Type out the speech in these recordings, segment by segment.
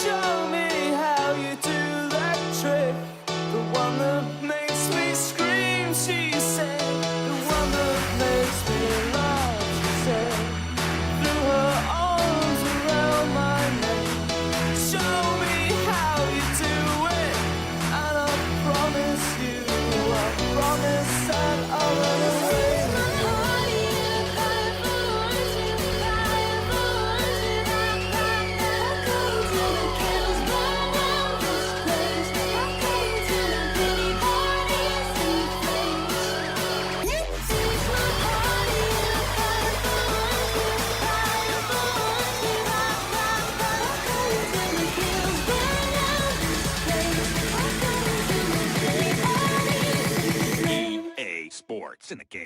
Show me how you do that trick, the one that makes me scream, she said, the one that makes me laugh, she said, threw her arms around my neck. Show me how you do it, and I promise that I'll run away. Sports in the game.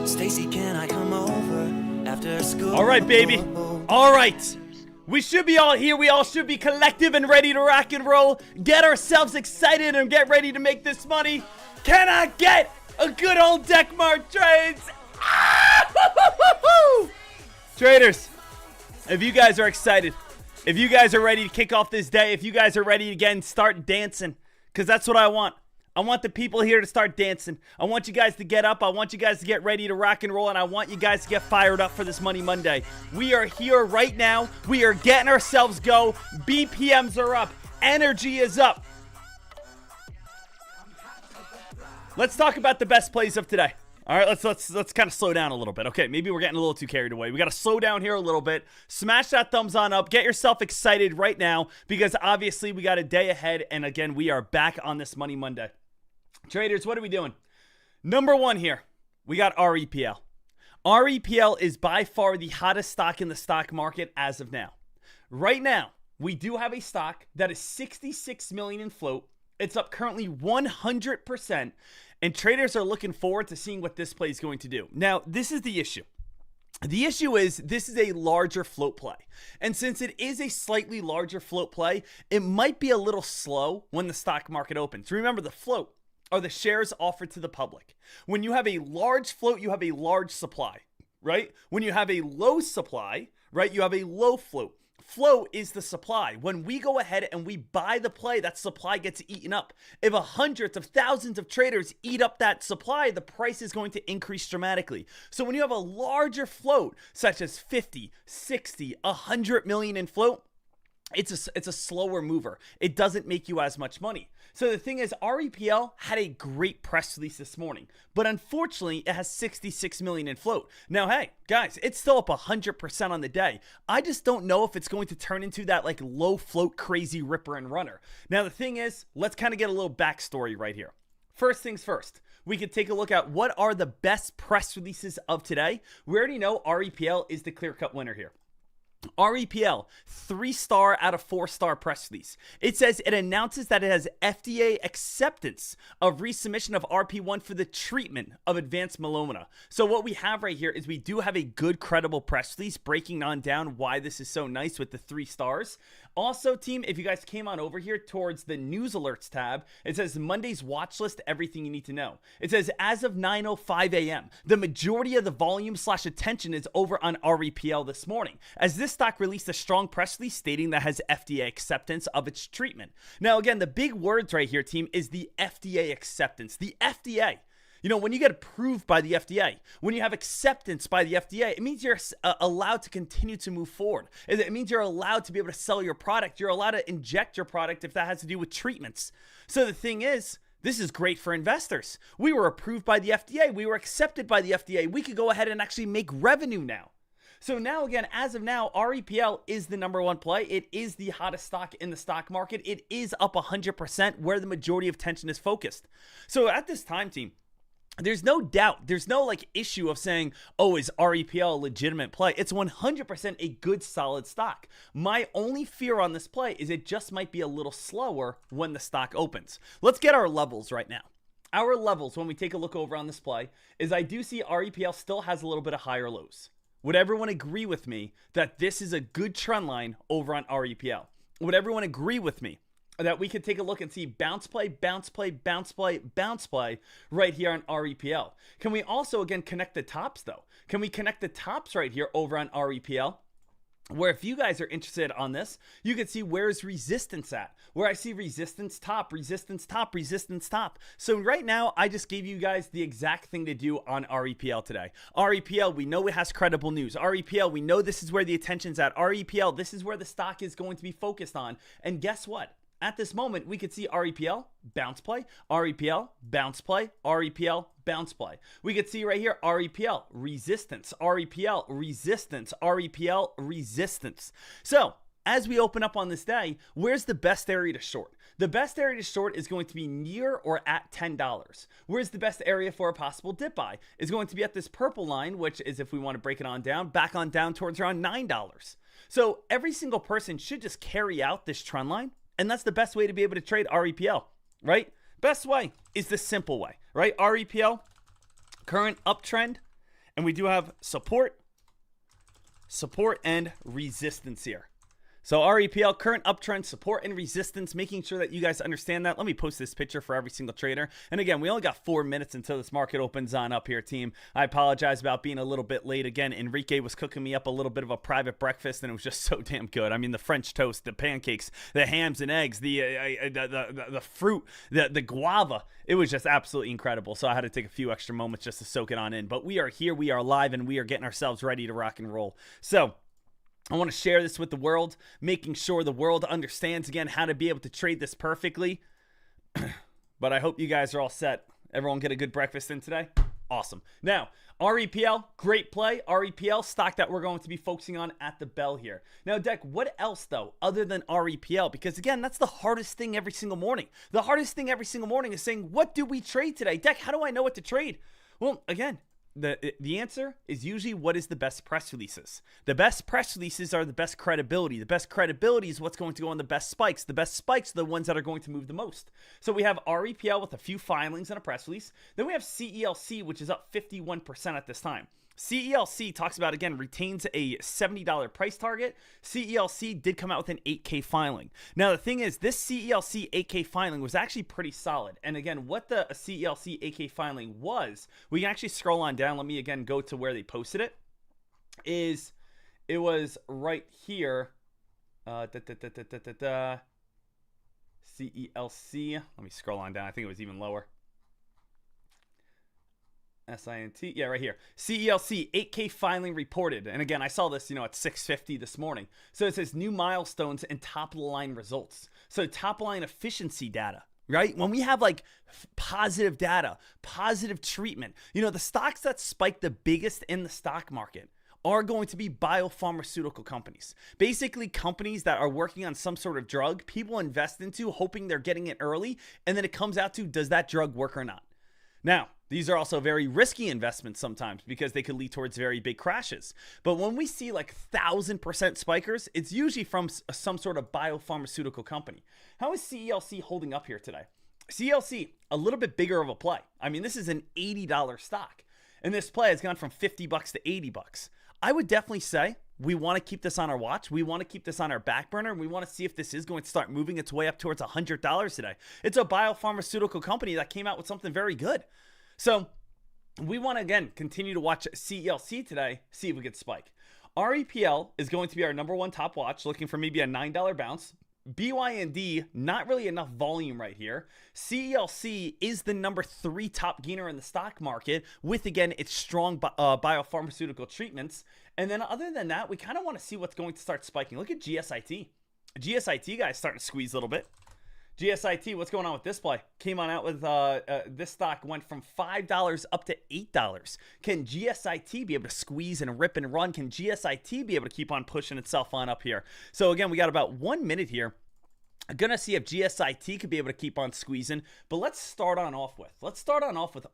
Stacy, can I come over after school? All right, baby. All right. We should be all here. We all should be collective and ready to rock and roll. Get ourselves excited and get ready to make this money. Can I get a good old Dekmar trades? Traders, if you guys are excited, if you guys are ready to kick off this day, if you guys are ready to again start dancing, because that's what I want. I want the people here to start dancing. I want you guys to get up. I want you guys to get ready to rock and roll. And I want you guys to get fired up for this Money Monday. We are here right now. We are getting ourselves go. BPMs are up. Energy is up. Let's talk about the best plays of today. All right, let's kind of slow down a little bit. Okay, maybe we're getting a little too carried away. We got to slow down here a little bit. Smash that thumbs on up. Get yourself excited right now because obviously we got a day ahead. And again, we are back on this Money Monday. Traders, what are we doing? Number one here, we got REPL. REPL is by far the hottest stock in the stock market as of now. Right now, we do have a stock that is 66 million in float. It's up currently 100%, and traders are looking forward to seeing what this play is going to do. Now, this is the issue. The issue is this is a larger float play. And since it is a slightly larger float play, it might be a little slow when the stock market opens. Remember, the float are the shares offered to the public. When you have a large float, you have a large supply, right? When you have a low supply, right, you have a low float. Flow is the supply. When we go ahead and we buy the play, that supply gets eaten up. If hundreds of thousands of traders eat up that supply, the price is going to increase dramatically. So when you have a larger float, such as 50, 60, 100 million in float, it's a slower mover. It doesn't make you as much money. So the thing is, REPL had a great press release this morning, but unfortunately, it has 66 million in float. Now, hey, guys, it's still up 100% on the day. I just don't know if it's going to turn into that like low float crazy ripper and runner. Now, the thing is, let's kind of get a little backstory right here. First things first, we could take a look at what are the best press releases of today. We already know REPL is the clear-cut winner here. REPL, 3-star out of 4-star press release. It says it announces that it has FDA acceptance of resubmission of RP1 for the treatment of advanced melanoma. So what we have right here is we do have a good credible press release breaking on down why this is so nice with the 3 stars. Also, team, if you guys came on over here towards the news alerts tab, it says Monday's watch list, everything you need to know. It says as of 9:05 a.m., the majority of the volume / attention is over on REPL this morning, as this stock released a strong press release stating that has FDA acceptance of its treatment. Now, again, the big words right here, team, is the FDA acceptance. The FDA. You know, when you get approved by the FDA, when you have acceptance by the FDA, it means you're allowed to continue to move forward. It means you're allowed to be able to sell your product. You're allowed to inject your product if that has to do with treatments. So the thing is, this is great for investors. We were approved by the FDA. We were accepted by the FDA. We could go ahead and actually make revenue now. So now again, as of now, REPL is the number one play. It is the hottest stock in the stock market. It is up 100% where the majority of attention is focused. So at this time, team, there's no doubt, there's no like issue of saying, oh, is REPL a legitimate play? It's 100% a good solid stock. My only fear on this play is it just might be a little slower when the stock opens. Let's get our levels right now. Our levels, when we take a look over on this play, is I do see REPL still has a little bit of higher lows. Would everyone agree with me that this is a good trend line over on REPL? Would everyone agree with me that we could take a look and see bounce play, bounce play, bounce play, bounce play right here on REPL? Can we also, again, connect the tops, though? Can we connect the tops right here over on REPL? Where if you guys are interested on this, you can see where's resistance at, where I see resistance top, resistance top, resistance top. So right now, I just gave you guys the exact thing to do on REPL today. REPL, we know it has credible news. REPL, we know this is where the attention's at. REPL, this is where the stock is going to be focused on. And guess what? At this moment, we could see REPL, bounce play, REPL, bounce play, REPL, bounce play. We could see right here, REPL, resistance, REPL, resistance, REPL, resistance. So as we open up on this day, where's the best area to short? The best area to short is going to be near or at $10. Whereas the best area for a possible dip buy is going to be at this purple line, which is, if we want to break it on down, back on down towards around $9. So every single person should just carry out this trend line. And that's the best way to be able to trade REPL, right? Best way is the simple way, right? REPL, current uptrend, and we do have support, and resistance here. So REPL, current uptrend, support, and resistance, making sure that you guys understand that. Let me post this picture for every single trader. And again, we only got 4 minutes until this market opens on up here, team. I apologize about being a little bit late. Again, Enrique was cooking me up a little bit of a private breakfast, and it was just so damn good. I mean, the French toast, the pancakes, the hams and eggs, the fruit, the guava. It was just absolutely incredible. So I had to take a few extra moments just to soak it on in. But we are here, we are live, and we are getting ourselves ready to rock and roll. So I want to share this with the world, making sure the world understands, again, how to be able to trade this perfectly. But I hope you guys are all set. Everyone get a good breakfast in today? Awesome. Now, REPL, great play. REPL, stock that we're going to be focusing on at the bell here. Now, Dek, what else, though, other than REPL? Because, again, that's the hardest thing every single morning. The hardest thing every single morning is saying, what do we trade today? Dek, how do I know what to trade? Well, again, the answer is usually what is the best press releases. The best press releases are the best credibility. The best credibility is what's going to go on the best spikes. The best spikes are the ones that are going to move the most. So we have REPL with a few filings and a press release. Then we have CELC, which is up 51% at this time. CELC talks about, again, retains a $70 price target. CELC did come out with an 8K filing. Now, the thing is, this CELC 8K filing was actually pretty solid. And again, what the CELC 8K filing was, we can actually scroll on down. Let me, again, go to where they posted it. It was right here. CELC. Let me scroll on down. I think it was even lower. SINT, yeah, right here. CELC 8K filing reported. And again, I saw this, at 6:50 this morning. So it says new milestones and top line results. So top line efficiency data, right? When we have like positive data, positive treatment, the stocks that spike the biggest in the stock market are going to be biopharmaceutical companies. Basically, companies that are working on some sort of drug, people invest into hoping they're getting it early, and then it comes out to, does that drug work or not? Now, these are also very risky investments sometimes because they could lead towards very big crashes. But when we see like 1,000% spikers, it's usually from some sort of biopharmaceutical company. How is CELC holding up here today? CELC, a little bit bigger of a play. I mean, this is an $80 stock. And this play has gone from $50 to $80. I would definitely say we want to keep this on our watch. We want to keep this on our back burner. We want to see if this is going to start moving its way up towards $100 today. It's a biopharmaceutical company that came out with something very good. So we want to, again, continue to watch CELC today, see if we get spike. REPL is going to be our number one top watch, looking for maybe a $9 bounce. BYND, not really enough volume right here. CELC is the number 3 top gainer in the stock market with, again, its strong biopharmaceutical treatments. And then other than that, we kind of want to see what's going to start spiking. Look at GSIT. GSIT, guys, starting to squeeze a little bit. GSIT, what's going on with this play? Came on out with this stock went from $5 up to $8. Can GSIT be able to squeeze and rip and run? Can GSIT be able to keep on pushing itself on up here? So again, we got about 1 minute here. I'm gonna see if GSIT could be able to keep on squeezing, but let's start on off with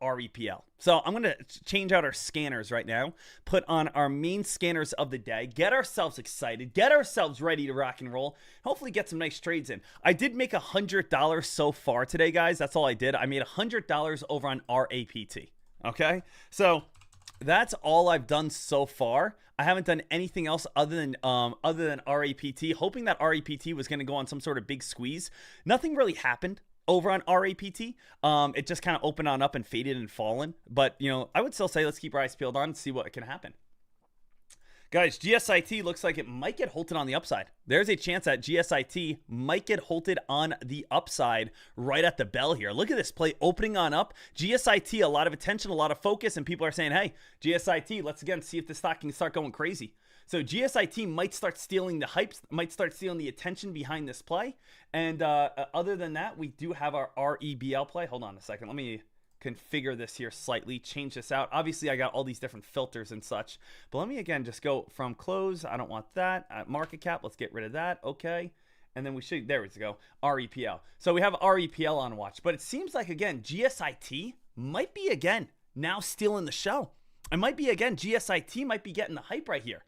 REPL. So I'm gonna change out our scanners right now, put on our main scanners of the day, get ourselves excited, get ourselves ready to rock and roll, hopefully get some nice trades in. I did make $100 so far today, guys. That's all I did. I made $100 over on RAPT. Okay, so that's all I've done so far. I haven't done anything else other than RAPT, hoping that RAPT was going to go on some sort of big squeeze. Nothing really happened over on RAPT. It just kind of opened on up and faded and fallen. But, you know, I would still say let's keep our eyes peeled on and see what can happen. Guys, GSIT looks like it might get halted on the upside. There's a chance that GSIT might get halted on the upside right at the bell here. Look at this play opening on up. GSIT, a lot of attention, a lot of focus, and people are saying, hey, GSIT, let's again see if the stock can start going crazy. So GSIT might start stealing the hype, might start stealing the attention behind this play. And other than that, we do have our REBL play. Hold on a second. Let me configure this here slightly, change this out. Obviously, I got all these different filters and such, but let me again just go from close. I don't want that. Market cap, let's get rid of that. Okay. And then we should, there we go, REPL. So we have REPL on watch, but it seems like, again, GSIT might be, again, now stealing the show. It might be, again, GSIT might be getting the hype right here.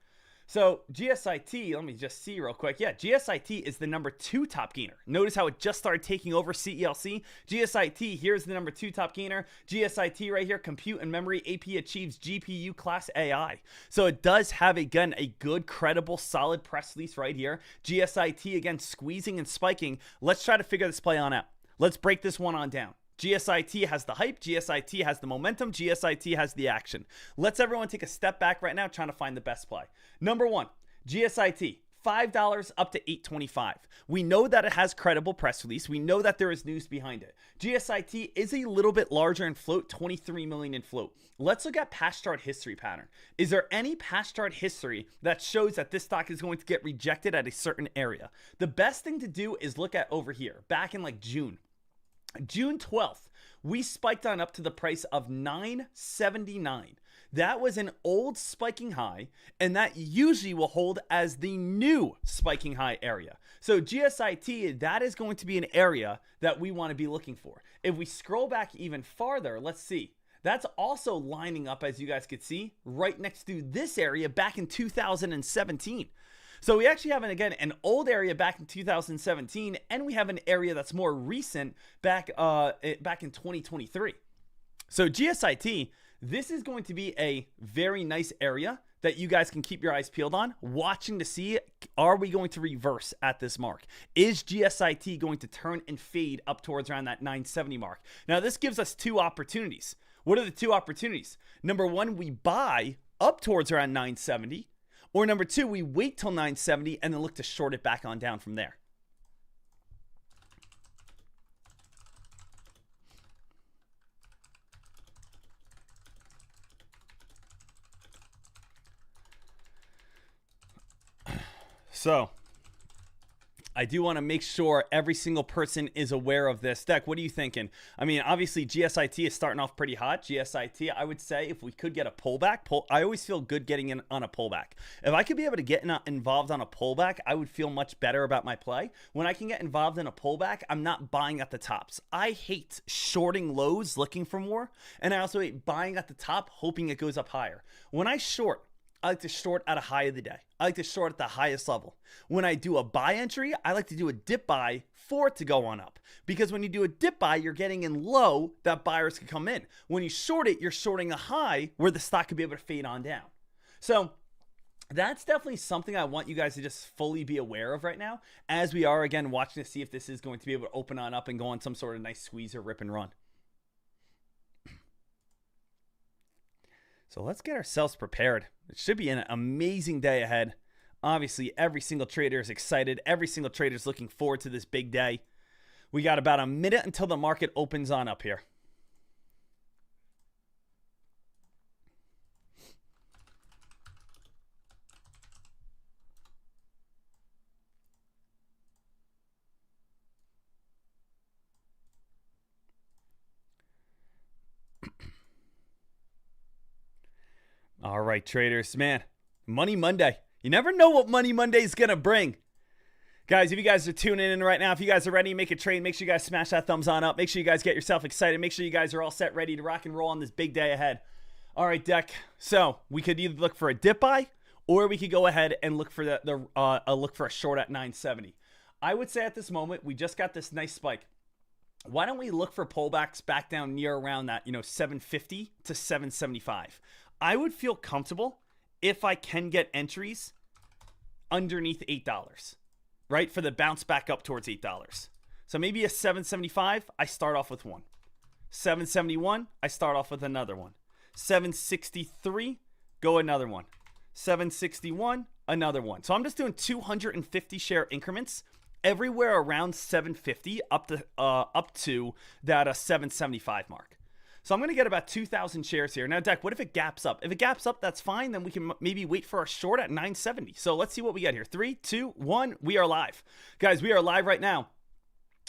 So GSIT, let me just see real quick. Yeah, GSIT is the number 2 top gainer. Notice how it just started taking over CELC. GSIT, here's the number 2 top gainer. GSIT right here, compute and memory. AP achieves GPU class AI. So it does have, again, a good, credible, solid press release right here. GSIT, again, squeezing and spiking. Let's try to figure this play on out. Let's break this one on down. GSIT has the hype, GSIT has the momentum, GSIT has the action. Let's everyone take a step back right now, trying to find the best play. Number 1, GSIT, $5 up to $8.25. We know that it has credible press release. We know that there is news behind it. GSIT is a little bit larger in float, 23 million in float. Let's look at past chart history pattern. Is there any past chart history that shows that this stock is going to get rejected at a certain area? The best thing to do is look at over here, back in like June 12th, we spiked on up to the price of $9.79. That was an old spiking high, and that usually will hold as the new spiking high area. So GSIT, that is going to be an area that we want to be looking for. If we scroll back even farther, let's see. That's also lining up, as you guys could see, right next to this area back in 2017. So we actually have, again, an old area back in 2017, and we have an area that's more recent back in 2023. So GSIT, this is going to be a very nice area that you guys can keep your eyes peeled on, watching to see, are we going to reverse at this mark? Is GSIT going to turn and fade up towards around that 970 mark? Now, this gives us 2 opportunities. What are the 2 opportunities? Number 1, we buy up towards around 970. Or number 2, we wait till 970 and then look to short it back on down from there. So I do want to make sure every single person is aware of this. Deck, what are you thinking? I mean, obviously, GSIT is starting off pretty hot. GSIT, I would say if we could get a pullback, I always feel good getting in on a pullback. If I could be able to get involved on a pullback, I would feel much better about my play. When I can get involved in a pullback, I'm not buying at the tops. I hate shorting lows looking for more, and I also hate buying at the top hoping it goes up higher. When I short, I like to short at a high of the day. I like to short at the highest level. When I do a buy entry, I like to do a dip buy for it to go on up. Because when you do a dip buy, you're getting in low that buyers can come in. When you short it, you're shorting a high where the stock could be able to fade on down. So that's definitely something I want you guys to just fully be aware of right now, as we are, again, watching to see if this is going to be able to open on up and go on some sort of nice squeeze or rip and run. So let's get ourselves prepared. It should be an amazing day ahead. Obviously, every single trader is excited. Every single trader is looking forward to this big day. We got about a minute until the market opens on up here. right, traders. Man, Money Monday. You never know what Money Monday is going to bring. Guys, if you guys are tuning in right now, if you guys are ready to make a trade, make sure you guys smash that thumbs on up. Make sure you guys get yourself excited. Make sure you guys are all set, ready to rock and roll on this big day ahead. All right, Dek. So we could either look for a dip buy, or we could go ahead and look for look for a short at 970. I would say at this moment, we just got this nice spike. Why don't we look for pullbacks back down near around that, 750 to 775? I would feel comfortable if I can get entries underneath $8, right? For the bounce back up towards $8. So maybe a 775, I start off with one. 771, I start off with another one. 763, go another one. 761, another one. So I'm just doing 250 share increments everywhere around 750 up to that 775 mark. So I'm going to get about 2,000 shares here. Now, Dek, what if it gaps up? If it gaps up, that's fine. Then we can maybe wait for a short at 970. So let's see what we get here. 3, 2, 1. We are live. Guys, we are live right now.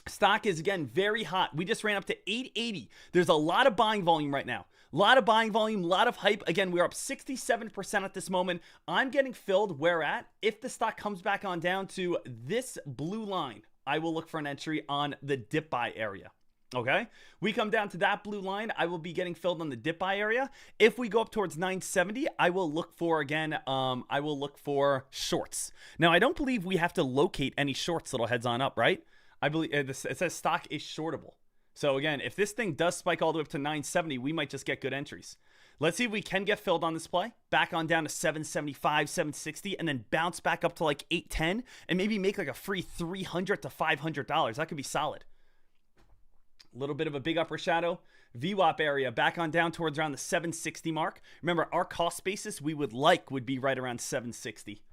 Stock is, again, very hot. We just ran up to 880. There's a lot of buying volume right now. A lot of buying volume, a lot of hype. Again, we're up 67% at this moment. I'm getting filled where at. If the stock comes back on down to this blue line, I will look for an entry on the dip buy area. Okay, we come down to that blue line, I will be getting filled on the dip buy area. If we go up towards 970, I will look for, again, I will look for shorts. Now, I don't believe we have to locate any shorts, little heads on up, right? I believe it says stock is shortable. So again, if this thing does spike all the way up to 970, we might just get good entries. Let's see if we can get filled on this play. Back on down to 775, 760, and then bounce back up to like 810, and maybe make like a free $300 to $500. That could be solid. A little bit of a big upper shadow. VWAP area back on down towards around the 760 mark. Remember, our cost basis we would be right around 760.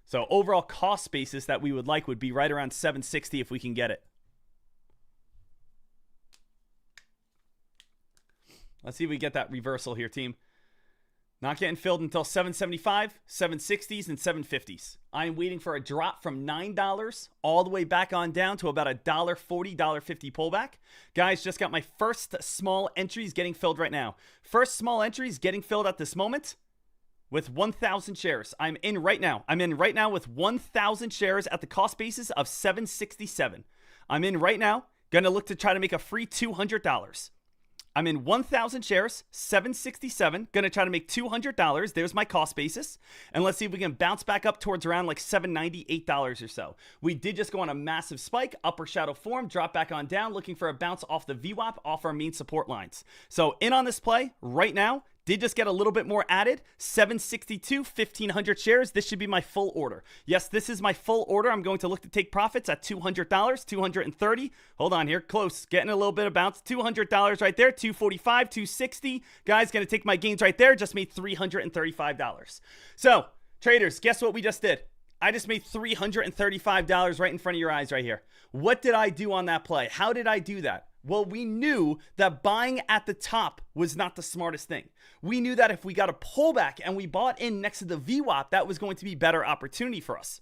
So overall cost basis that we would be right around 760 if we can get it. Let's see if we get that reversal here, team. Not getting filled until 775, 760s, and 750s. I'm waiting for a drop from $9 all the way back on down to about $1.40, $1.50 pullback. Guys, just got my first small entries getting filled right now. First small entries getting filled at this moment with 1,000 shares. I'm in right now. With 1,000 shares at the cost basis of $767. I'm in right now. Gonna look to try to make a free $200. I'm in 1,000 shares, 767. Gonna try to make $200. There's my cost basis. And let's see if we can bounce back up towards around like $798 or so. We did just go on a massive spike, upper shadow form, drop back on down, looking for a bounce off the VWAP, off our main support lines. So in on this play right now. Did just get a little bit more added. 762, 1,500 shares. This should be my full order. Yes, this is my full order. I'm going to look to take profits at $200, 230. Hold on here, close. Getting a little bit of bounce. $200 right there, 245, 260. Guys, going to take my gains right there. Just made $335. So, traders, guess what we just did? I just made $335 right in front of your eyes right here. What did I do on that play? How did I do that? Well, we knew that buying at the top was not the smartest thing. We knew that if we got a pullback and we bought in next to the VWAP, that was going to be better opportunity for us.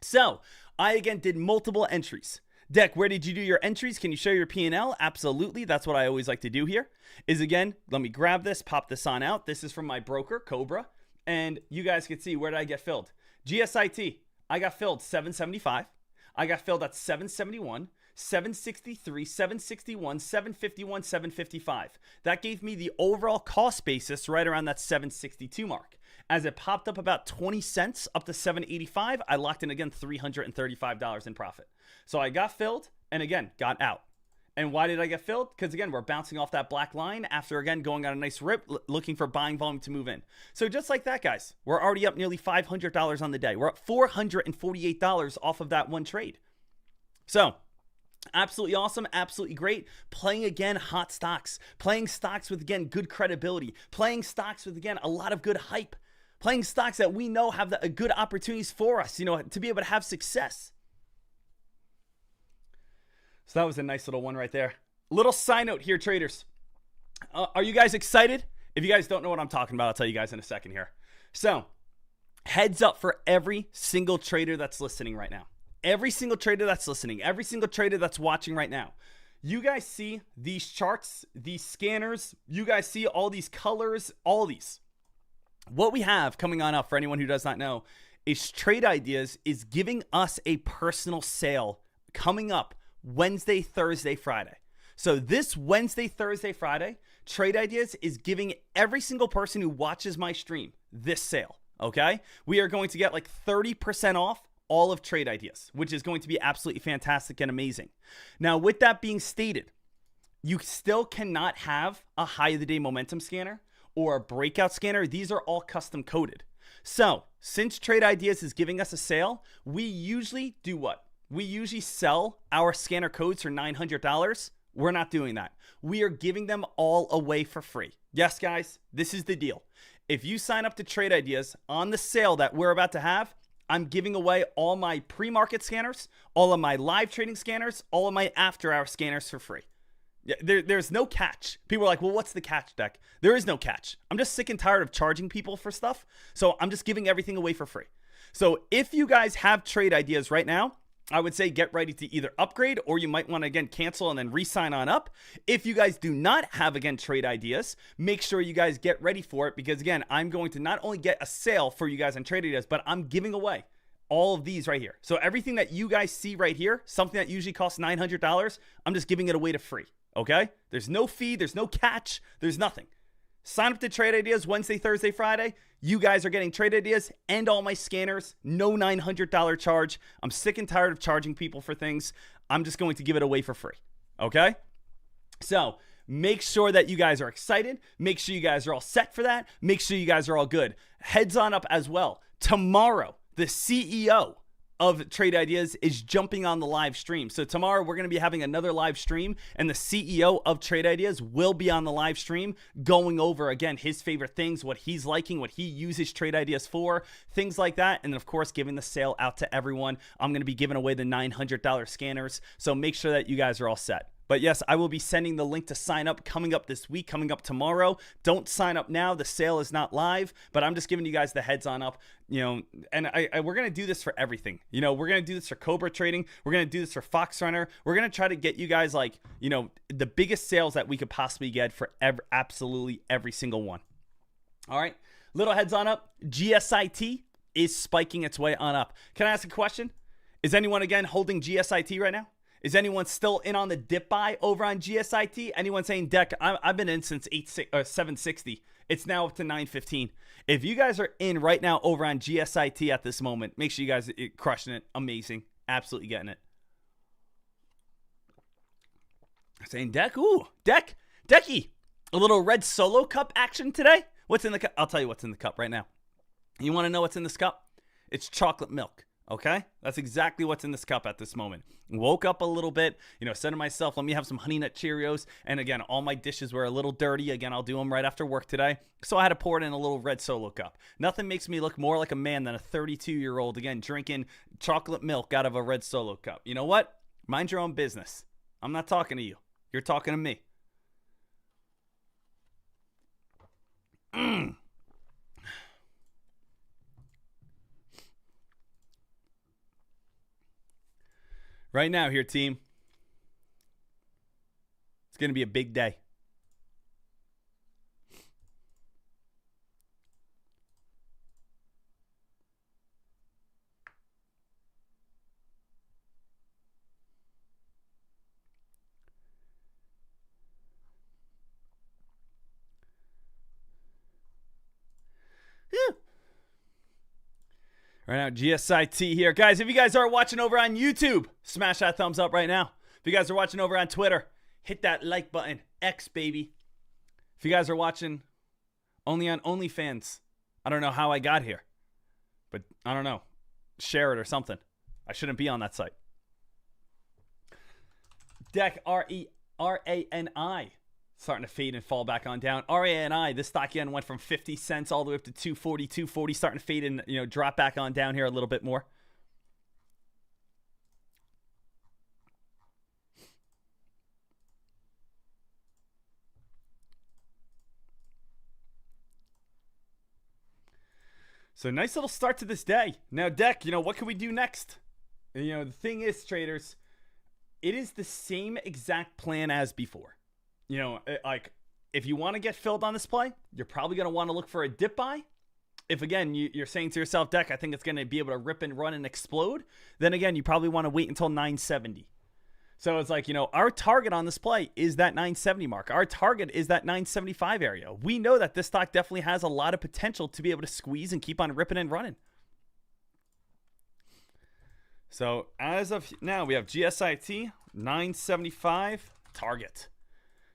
So I, again, did multiple entries. Dek, where did you do your entries? Can you show your P&L? Absolutely. That's what I always like to do here is, again, let me grab this, pop this on out. This is from my broker, Cobra. And you guys can see, where did I get filled? GSIT, I got filled 775. I got filled at 771. 763, 761, 751, 755. That gave me the overall cost basis right around that 762 mark. As it popped up about 20 cents up to 785, I locked in again $335 in profit. So I got filled and again got out. And why did I get filled? Because again, we're bouncing off that black line after again going on a nice rip, looking for buying volume to move in. So just like that, guys, we're already up nearly $500 on the day. We're up $448 off of that one trade. So absolutely awesome, absolutely great. Playing again hot stocks, playing stocks with again good credibility, playing stocks with again a lot of good hype, playing stocks that we know have good opportunities for us, to be able to have success. So that was a nice little one right there. Little side note here, traders. Are you guys excited? If you guys don't know what I'm talking about, I'll tell you guys in a second here. So heads up for every single trader that's listening right now. Every single trader that's listening, every single trader that's watching right now. You guys see these charts, these scanners, you guys see all these colors, all these. what we have coming on up for anyone who does not know is Trade Ideas is giving us a personal sale coming up Wednesday, Thursday, Friday. So this Wednesday, Thursday, Friday, Trade Ideas is giving every single person who watches my stream this sale, okay? We are going to get like 30% off all of Trade Ideas, which is going to be absolutely fantastic and amazing. Now, with that being stated, you still cannot have a high of the day momentum scanner or a breakout scanner. These are all custom coded. So since Trade Ideas is giving us a sale, we usually do what? We usually sell our scanner codes for $900. We're not doing that. We are giving them all away for free. Yes, guys, this is the deal. If you sign up to Trade Ideas on the sale that we're about to have, I'm giving away all my pre-market scanners, all of my live trading scanners, all of my after-hour scanners for free. There's no catch. People are like, well, what's the catch, Deck? There is no catch. I'm just sick and tired of charging people for stuff. So I'm just giving everything away for free. So if you guys have Trade Ideas right now, I would say get ready to either upgrade, or you might want to, again, cancel and then re-sign on up. If you guys do not have, again, Trade Ideas, make sure you guys get ready for it, because, again, I'm going to not only get a sale for you guys on Trade Ideas, but I'm giving away all of these right here. So everything that you guys see right here, something that usually costs $900, I'm just giving it away to free. Okay? There's no fee. There's no catch. There's nothing. Sign up to Trade Ideas Wednesday, Thursday, Friday. You guys are getting Trade Ideas and all my scanners. No $900 charge. I'm sick and tired of charging people for things. I'm just going to give it away for free. Okay? So make sure that you guys are excited. Make sure you guys are all set for that. Make sure you guys are all good. Heads on up as well. Tomorrow, the CEO of Trade Ideas is jumping on the live stream. So tomorrow we're going to be having another live stream, and the CEO of Trade Ideas will be on the live stream going over, again, his favorite things, what he's liking, what he uses Trade Ideas for, things like that. And then, of course, giving the sale out to everyone. I'm going to be giving away the $900 scanners. So make sure that you guys are all set. But yes, I will be sending the link to sign up coming up this week, coming up tomorrow. Don't sign up now. The sale is not live, but I'm just giving you guys the heads on up, and we're going to do this for everything. We're going to do this for Cobra trading. We're going to do this for Fox Runner. We're going to try to get you guys the biggest sales that we could possibly get for absolutely every single one. All right. Little heads on up. GSIT is spiking its way on up. Can I ask a question? Is anyone, again, holding GSIT right now? Is anyone still in on the dip buy over on GSIT? Anyone saying, Deck, I've been in since 760. It's now up to 915. If you guys are in right now over on GSIT at this moment, make sure you guys are crushing it. Amazing. Absolutely getting it. Saying, Deck, Decky. A little red solo cup action today. What's in the cup? I'll tell you what's in the cup right now. You want to know what's in this cup? It's chocolate milk. Okay? That's exactly what's in this cup at this moment. Woke up a little bit, said to myself, let me have some Honey Nut Cheerios. And again, all my dishes were a little dirty. Again, I'll do them right after work today. So I had to pour it in a little red solo cup. Nothing makes me look more like a man than a 32-year-old, again, drinking chocolate milk out of a red solo cup. You know what? Mind your own business. I'm not talking to you. You're talking to me. Right now here, team, it's going to be a big day. Right now, GSIT here. Guys, if you guys are watching over on YouTube, smash that thumbs up right now. If you guys are watching over on Twitter, hit that like button. X, baby. If you guys are watching only on OnlyFans, I don't know how I got here. But I don't know. Share it or something. I shouldn't be on that site. Deck, RERANI. Starting to fade and fall back on down. RANI, this stock again went from 50 cents all the way up to 240, starting to fade and drop back on down here a little bit more. So nice little start to this day. Now, Deck, what can we do next? The thing is, traders, it is the same exact plan as before. If you want to get filled on this play, you're probably going to want to look for a dip buy If again you're saying to yourself, Deck, I think it's going to be able to rip and run and explode, then again you probably want to wait until 970. So it's like, you know, our target on this play is that 970 mark. Our target is that 975 area. We know that this stock definitely has a lot of potential to be able to squeeze and keep on ripping and running. So as of now, we have GSIT 975 target.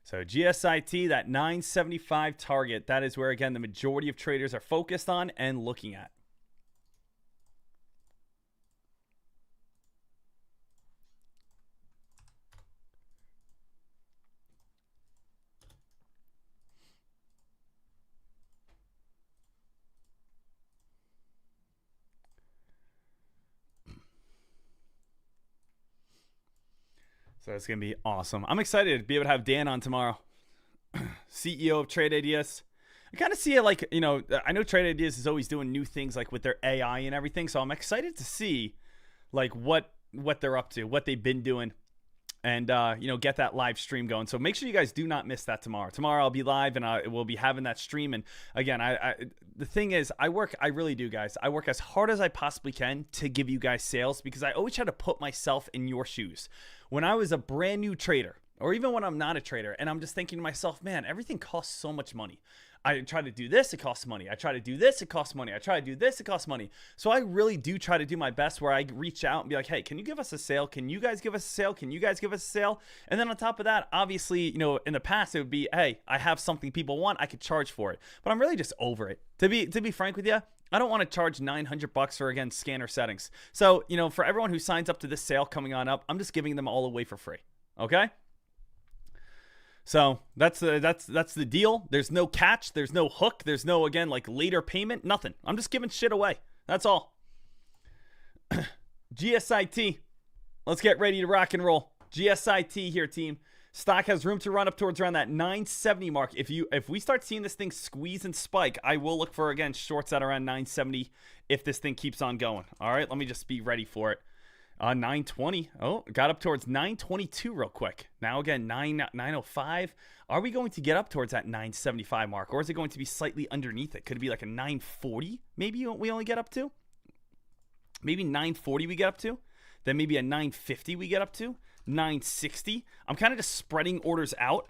So GSIT, that 975 target, that is where, again, the majority of traders are focused on and looking at. So it's going to be awesome. I'm excited to be able to have Dan on tomorrow. CEO of Trade Ideas. I kind of see it like, you know, I know Trade Ideas is always doing new things like with their AI and everything. So I'm excited to see like what they're up to, what they've been doing, and, you know, get that live stream going. So make sure you guys do not miss that tomorrow. Tomorrow I'll be live and we'll be having that stream. And again, the thing is, I really do, guys. I work as hard as I possibly can to give you guys sales because I always try to put myself in your shoes. When I was a brand new trader, or even when I'm not a trader, and I'm just thinking to myself, man, everything costs so much money. I try to do this, it costs money. I try to do this, it costs money. I try to do this, it costs money. So I really do try to do my best where I reach out and be like, hey, can you give us a sale? Can you guys give us a sale? Can you guys give us a sale? And then on top of that, obviously, you know, in the past, it would be, hey, I have something people want, I could charge for it. But I'm really just over it. To be frank with you, I don't want to charge $900 for, again, scanner settings. So, you know, for everyone who signs up to this sale coming on up, I'm just giving them all away for free. Okay? So that's the deal. There's no catch. There's no hook. There's no, again, like later payment. Nothing. I'm just giving shit away. That's all. GSIT. Let's get ready to rock and roll. GSIT here, team. Stock has room to run up towards around that 970 mark. If we start seeing this thing squeeze and spike, I will look for, again, shorts at around 970 if this thing keeps on going. All right, let me just be ready for it. 920. Oh, got up towards 922 real quick. Now again, 905. Are we going to get up towards that 975 mark, or is it going to be slightly underneath it? Could it be like a 940? Maybe we only get up to. Maybe 940 we get up to. Then maybe a 950 we get up to. 960. I'm kind of just spreading orders out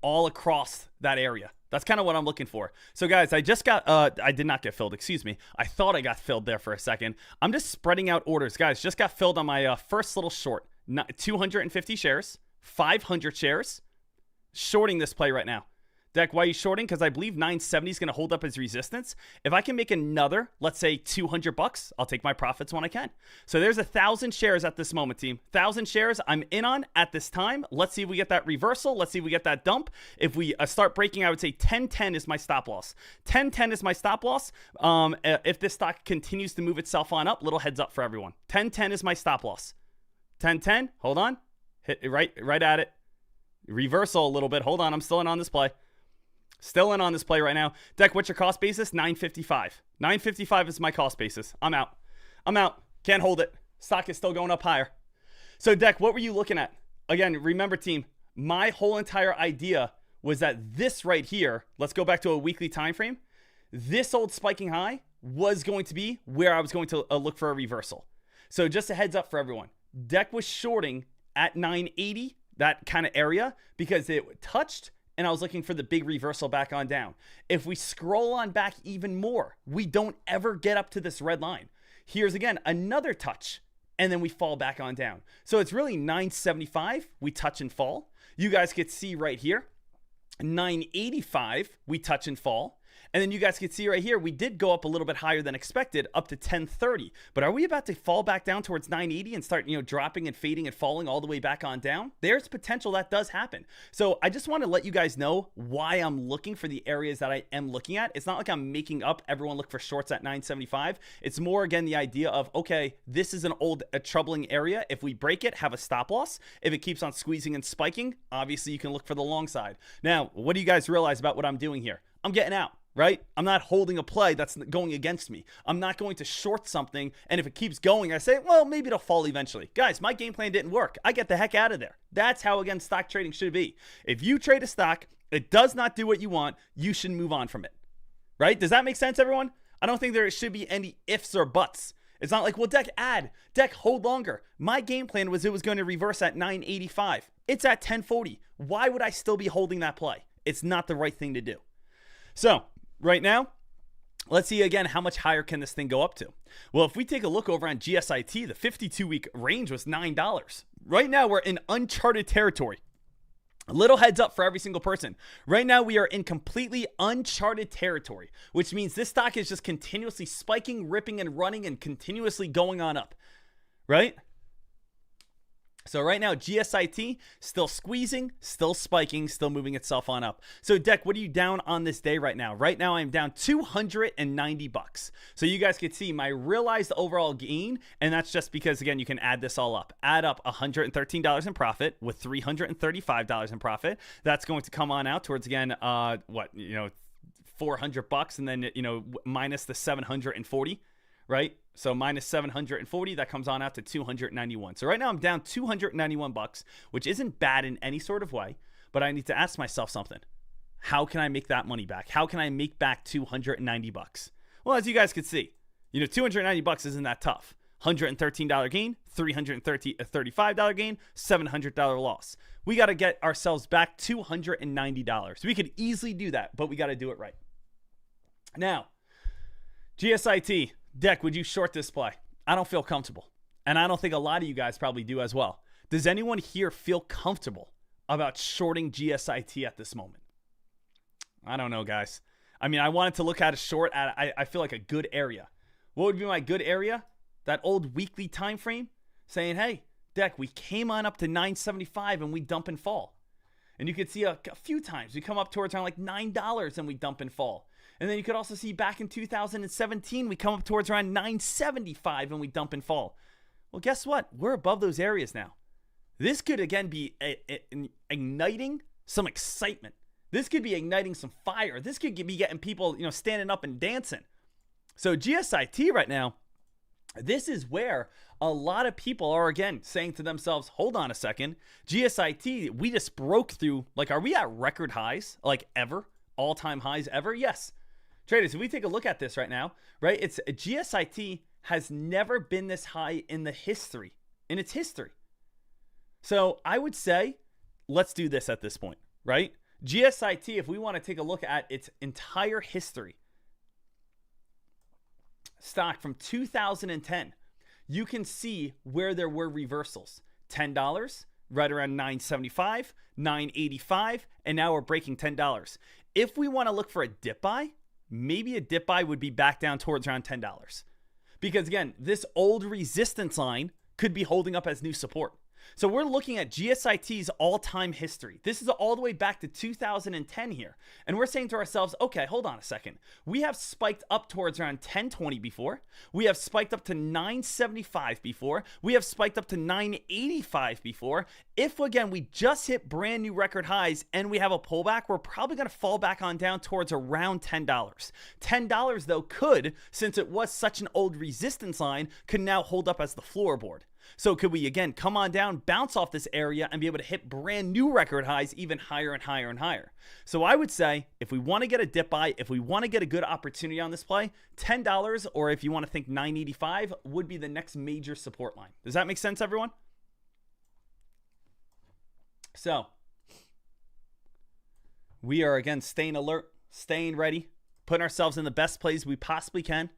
all across that area. That's kind of what I'm looking for. So guys, I just got, I did not get filled, excuse me. I thought I got filled there for a second. I'm just spreading out orders. Guys, just got filled on my first little short. 250 shares, 500 shares. Shorting this play right now. Deck, why are you shorting? Because I believe 970 is going to hold up as resistance. If I can make another, let's say $200, I'll take my profits when I can. So there's 1,000 shares at this moment, team. 1,000 shares I'm in on at this time. Let's see if we get that reversal. Let's see if we get that dump. If we start breaking, I would say 1010 is my stop loss. 1010 is my stop loss. If this stock continues to move itself on up, little heads up for everyone. 1010 is my stop loss. 1010, hold on. Hit it right at it. Reversal a little bit. Hold on, I'm still in on this play. Still in on this play right now. Deck, what's your cost basis? 955. 955 is my cost basis. I'm out. I'm out. Can't hold it. Stock is still going up higher. So, Deck, what were you looking at? Again, remember, team, my whole entire idea was that this right here, let's go back to a weekly time frame. This old spiking high was going to be where I was going to look for a reversal. So, just a heads up for everyone. Deck was shorting at 980, that kind of area, because it touched and I was looking for the big reversal back on down. If we scroll on back even more, we don't ever get up to this red line. Here's again another touch, and then we fall back on down. So it's really 975, we touch and fall. You guys could see right here, 985, we touch and fall. And then you guys can see right here, we did go up a little bit higher than expected, up to 1030. But are we about to fall back down towards 980 and start, dropping and fading and falling all the way back on down? There's potential that does happen. So I just want to let you guys know why I'm looking for the areas that I am looking at. It's not like I'm making up everyone look for shorts at 975. It's more, again, the idea of, okay, this is a troubling area. If we break it, have a stop loss. If it keeps on squeezing and spiking, obviously you can look for the long side. Now, what do you guys realize about what I'm doing here? I'm getting out. Right? I'm not holding a play that's going against me. I'm not going to short something, and if it keeps going, I say, well, maybe it'll fall eventually. Guys, my game plan didn't work. I get the heck out of there. That's how, again, stock trading should be. If you trade a stock, it does not do what you want, you should move on from it. Right? Does that make sense, everyone? I don't think there should be any ifs or buts. It's not like, well, Dek, hold longer. My game plan was it was going to reverse at 985. It's at 1040. Why would I still be holding that play? It's not the right thing to do. So right now, let's see again, how much higher can this thing go up to? Well, if we take a look over on GSIT, the 52-week range was $9. Right now, we're in uncharted territory. A little heads up for every single person. Right now, we are in completely uncharted territory, which means this stock is just continuously spiking, ripping, and running, and continuously going on up, right? So right now, GSIT still squeezing, still spiking, still moving itself on up. So Dek, what are you down on this day right now? Right now, I'm down $290. So you guys can see my realized overall gain, and that's just because, again, you can add this all up. Add up $113 in profit with $335 in profit. That's going to come on out towards, again, $400, and then, minus the 740. Right? So minus 740, that comes on out to 291. So right now I'm down $291, which isn't bad in any sort of way, but I need to ask myself something. How can I make that money back? How can I make back $290? Well, as you guys can see, $290 isn't that tough. $113 gain, $35 gain, $700 loss. We got to get ourselves back $290. We could easily do that, but we got to do it right. Now, GSIT, Dek, would you short this play? I don't feel comfortable. And I don't think a lot of you guys probably do as well. Does anyone here feel comfortable about shorting GSIT at this moment? I don't know, guys. I mean, I wanted to look at a short at, I feel like a good area. What would be my good area? That old weekly time frame saying, hey, Dek, we came on up to 975 and we dump and fall. And you could see a few times we come up towards around like $9 and we dump and fall. And then you could also see back in 2017, we come up towards around 975 and we dump and fall. Well, guess what? We're above those areas now. This could, again, be igniting some excitement. This could be igniting some fire. This could be getting people, standing up and dancing. So GSIT right now, this is where a lot of people are, again, saying to themselves, hold on a second. GSIT, we just broke through, are we at record highs, ever? All-time highs ever? Yes. Traders, if we take a look at this right now, right, it's GSIT has never been this high in its history. So I would say, let's do this at this point, right? GSIT, if we want to take a look at its entire history, stock from 2010, you can see where there were reversals. $10, right around 975, 985, and now we're breaking $10. If we want to look for a dip buy, maybe a dip buy would be back down towards around $10. Because again, this old resistance line could be holding up as new support. So we're looking at GSIT's all-time history. This is all the way back to 2010 here. And we're saying to ourselves, okay, hold on a second. We have spiked up towards around 1020 before. We have spiked up to 975 before. We have spiked up to 985 before. If, again, we just hit brand new record highs and we have a pullback, we're probably going to fall back on down towards around $10. $10, though, could, since it was such an old resistance line, could now hold up as the floorboard. So could we, again, come on down, bounce off this area, and be able to hit brand new record highs even higher and higher and higher? So I would say if we want to get a dip buy, if we want to get a good opportunity on this play, $10, or if you want to think 985, would be the next major support line. Does that make sense, everyone? So we are, again, staying alert, staying ready, putting ourselves in the best plays we possibly can.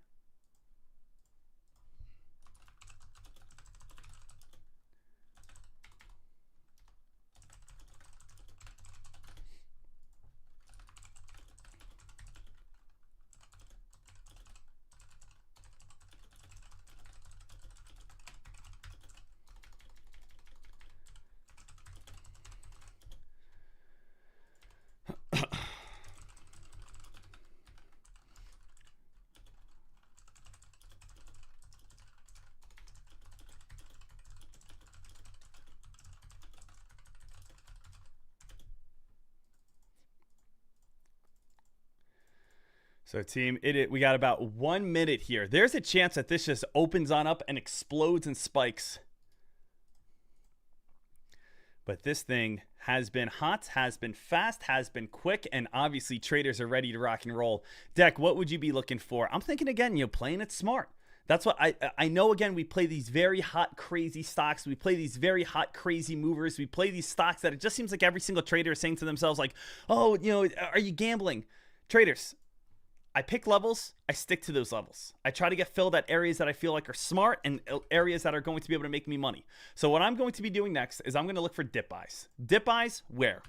So team, we got about 1 minute here. There's a chance that this just opens on up and explodes and spikes. But this thing has been hot, has been fast, has been quick, and obviously traders are ready to rock and roll. Dek, what would you be looking for? I'm thinking again, playing it smart. That's what I know. Again, we play these very hot, crazy stocks. We play these very hot, crazy movers. We play these stocks that it just seems like every single trader is saying to themselves, like, oh, are you gambling? Traders, I pick levels. I stick to those levels. I try to get filled at areas that I feel like are smart and areas that are going to be able to make me money. So what I'm going to be doing next is I'm going to look for dip buys. Dip buys where?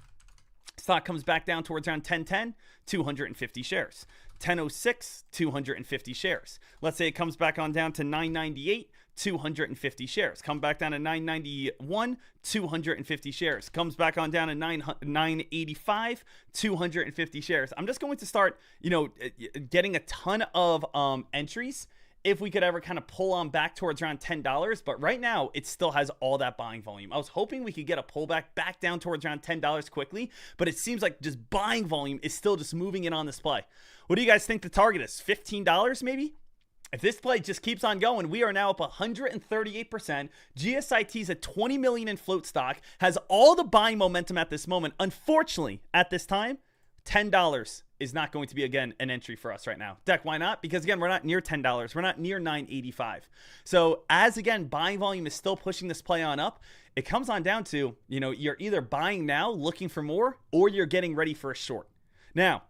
Stock comes back down towards around 1010, 250 shares. 1006, 250 shares. Let's say it comes back on down to 998, 250 shares. Come back down to 991, 250 shares. Comes back on down to 985, 250 shares. I'm just going to start, getting a ton of entries if we could ever kind of pull on back towards around $10. But right now, it still has all that buying volume. I was hoping we could get a pullback back down towards around $10 quickly, but it seems like just buying volume is still just moving in on this play. What do you guys think the target is? $15 maybe? If this play just keeps on going, we are now up 138%. GSIT's at 20 million in float stock, has all the buying momentum at this moment. Unfortunately, at this time, $10 is not going to be, again, an entry for us right now. Dek, why not? Because, again, we're not near $10. We're not near 985. So, as, again, buying volume is still pushing this play on up, it comes on down to, you're either buying now, looking for more, or you're getting ready for a short. Now,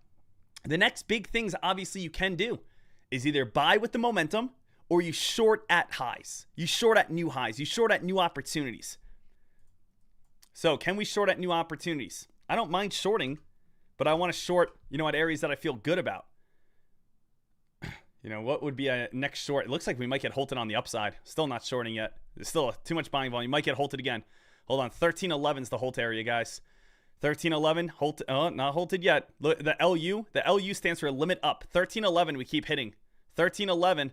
the next big things, obviously, you can do is either buy with the momentum or you short at highs. You short at new highs. You short at new opportunities. So, can we short at new opportunities? I don't mind shorting, but I want to short, at areas that I feel good about. What would be a next short? It looks like we might get halted on the upside. Still not shorting yet. There's still too much buying volume. Might get halted again. Hold on. 1311 is the halt area, guys. 1311, halt. Oh, not halted yet. Look, the LU stands for limit up. 1311, we keep hitting. 1311.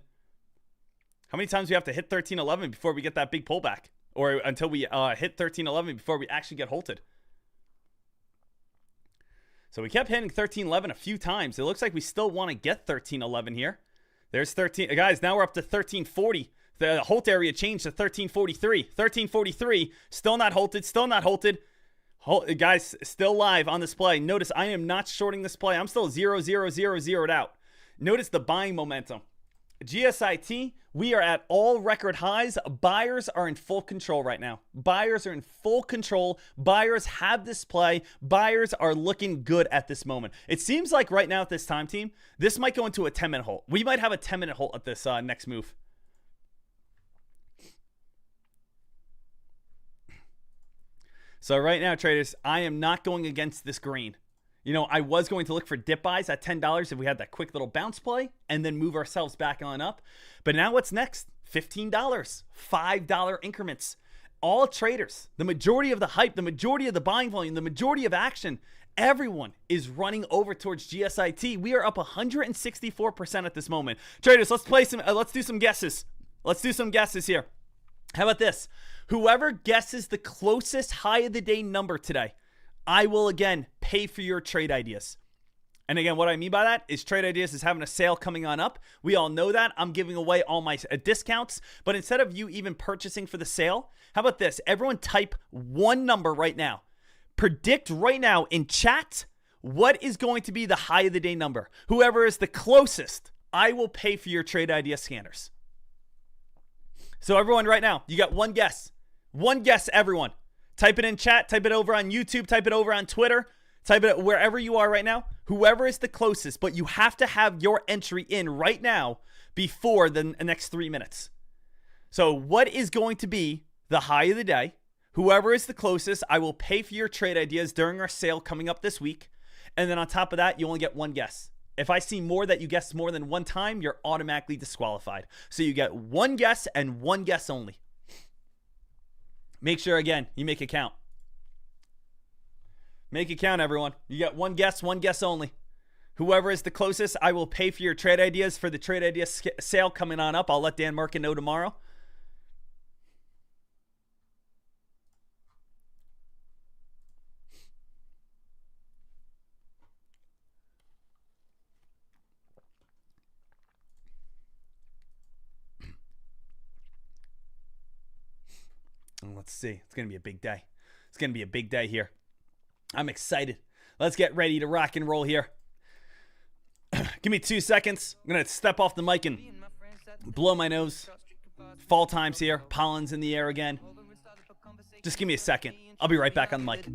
How many times do we have to hit 1311 before we get that big pullback? Or until we hit 1311 before we actually get halted? So we kept hitting 1311 a few times. It looks like we still want to get 1311 here. There's 13. Guys, now we're up to 1340. The halt area changed to 1343. 1343. Still not halted. Still not halted. Guys, still live on this play. Notice I am not shorting this play. I'm still 0.000 out. Notice the buying momentum. GSIT, we are at all record highs. Buyers are in full control right now. Buyers are in full control. Buyers have this play. Buyers are looking good at this moment. It seems like right now at this time, team, this might go into a 10-minute halt. We might have a 10-minute halt at this next move. So right now, traders, I am not going against this green. I was going to look for dip buys at $10 if we had that quick little bounce play and then move ourselves back on up. But now what's next? $15, $5 increments. All traders, the majority of the hype, the majority of the buying volume, the majority of action, everyone is running over towards GSIT. We are up 164% at this moment. Traders, let's do some guesses. Let's do some guesses here. How about this? Whoever guesses the closest high of the day number today, I will, again, pay for your trade ideas. And again, what I mean by that is Trade Ideas is having a sale coming on up. We all know that. I'm giving away all my discounts. But instead of you even purchasing for the sale, how about this? Everyone type one number right now. Predict right now in chat what is going to be the high of the day number. Whoever is the closest, I will pay for your Trade Idea scanners. So everyone right now, you got one guess. One guess, everyone. Type it in chat, type it over on YouTube, type it over on Twitter, type it wherever you are right now. Whoever is the closest, but you have to have your entry in right now before the next 3 minutes. So what is going to be the high of the day? Whoever is the closest, I will pay for your trade ideas during our sale coming up this week. And then on top of that, you only get one guess. If I see more that you guessed more than one time, you're automatically disqualified. So you get one guess and one guess only. Make sure, again, you make it count. Make it count, everyone. You got one guess only. Whoever is the closest, I will pay for your trade ideas for the trade idea sale coming on up. I'll let Dan Merkin know tomorrow. Let's see. It's going to be a big day. It's going to be a big day here. I'm excited. Let's get ready to rock and roll here. Give me 2 seconds. I'm going to step off the mic and blow my nose. Fall times here. Pollen's in the air again. Just give me a second. I'll be right back on the mic.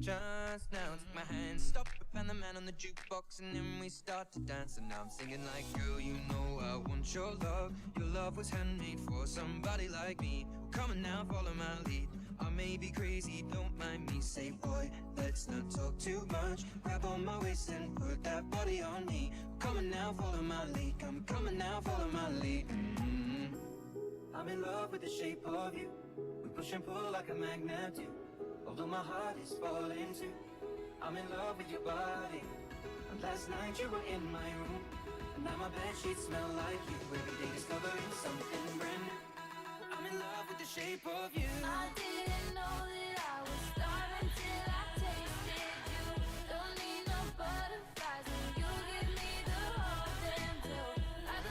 And the man on the jukebox, and then we start to dance. And now I'm singing like, girl, you know I want your love. Your love was handmade for somebody like me. Come on now, follow my lead. I may be crazy, don't mind me. Say, boy, let's not talk too much. Grab on my waist and put that body on me. Come on now, follow my lead. I'm coming now, follow my lead. I'm in love with the shape of you. We push and pull like a magnet do. Although my heart is falling too. I'm in love with your body. And last night you were in my room. And now my bedsheets smell like you. Every day discovering something brand new. I'm in love with the shape of you. I didn't know that I was starving till I tasted you. Don't need no butterflies when you give me the whole damn dough. Right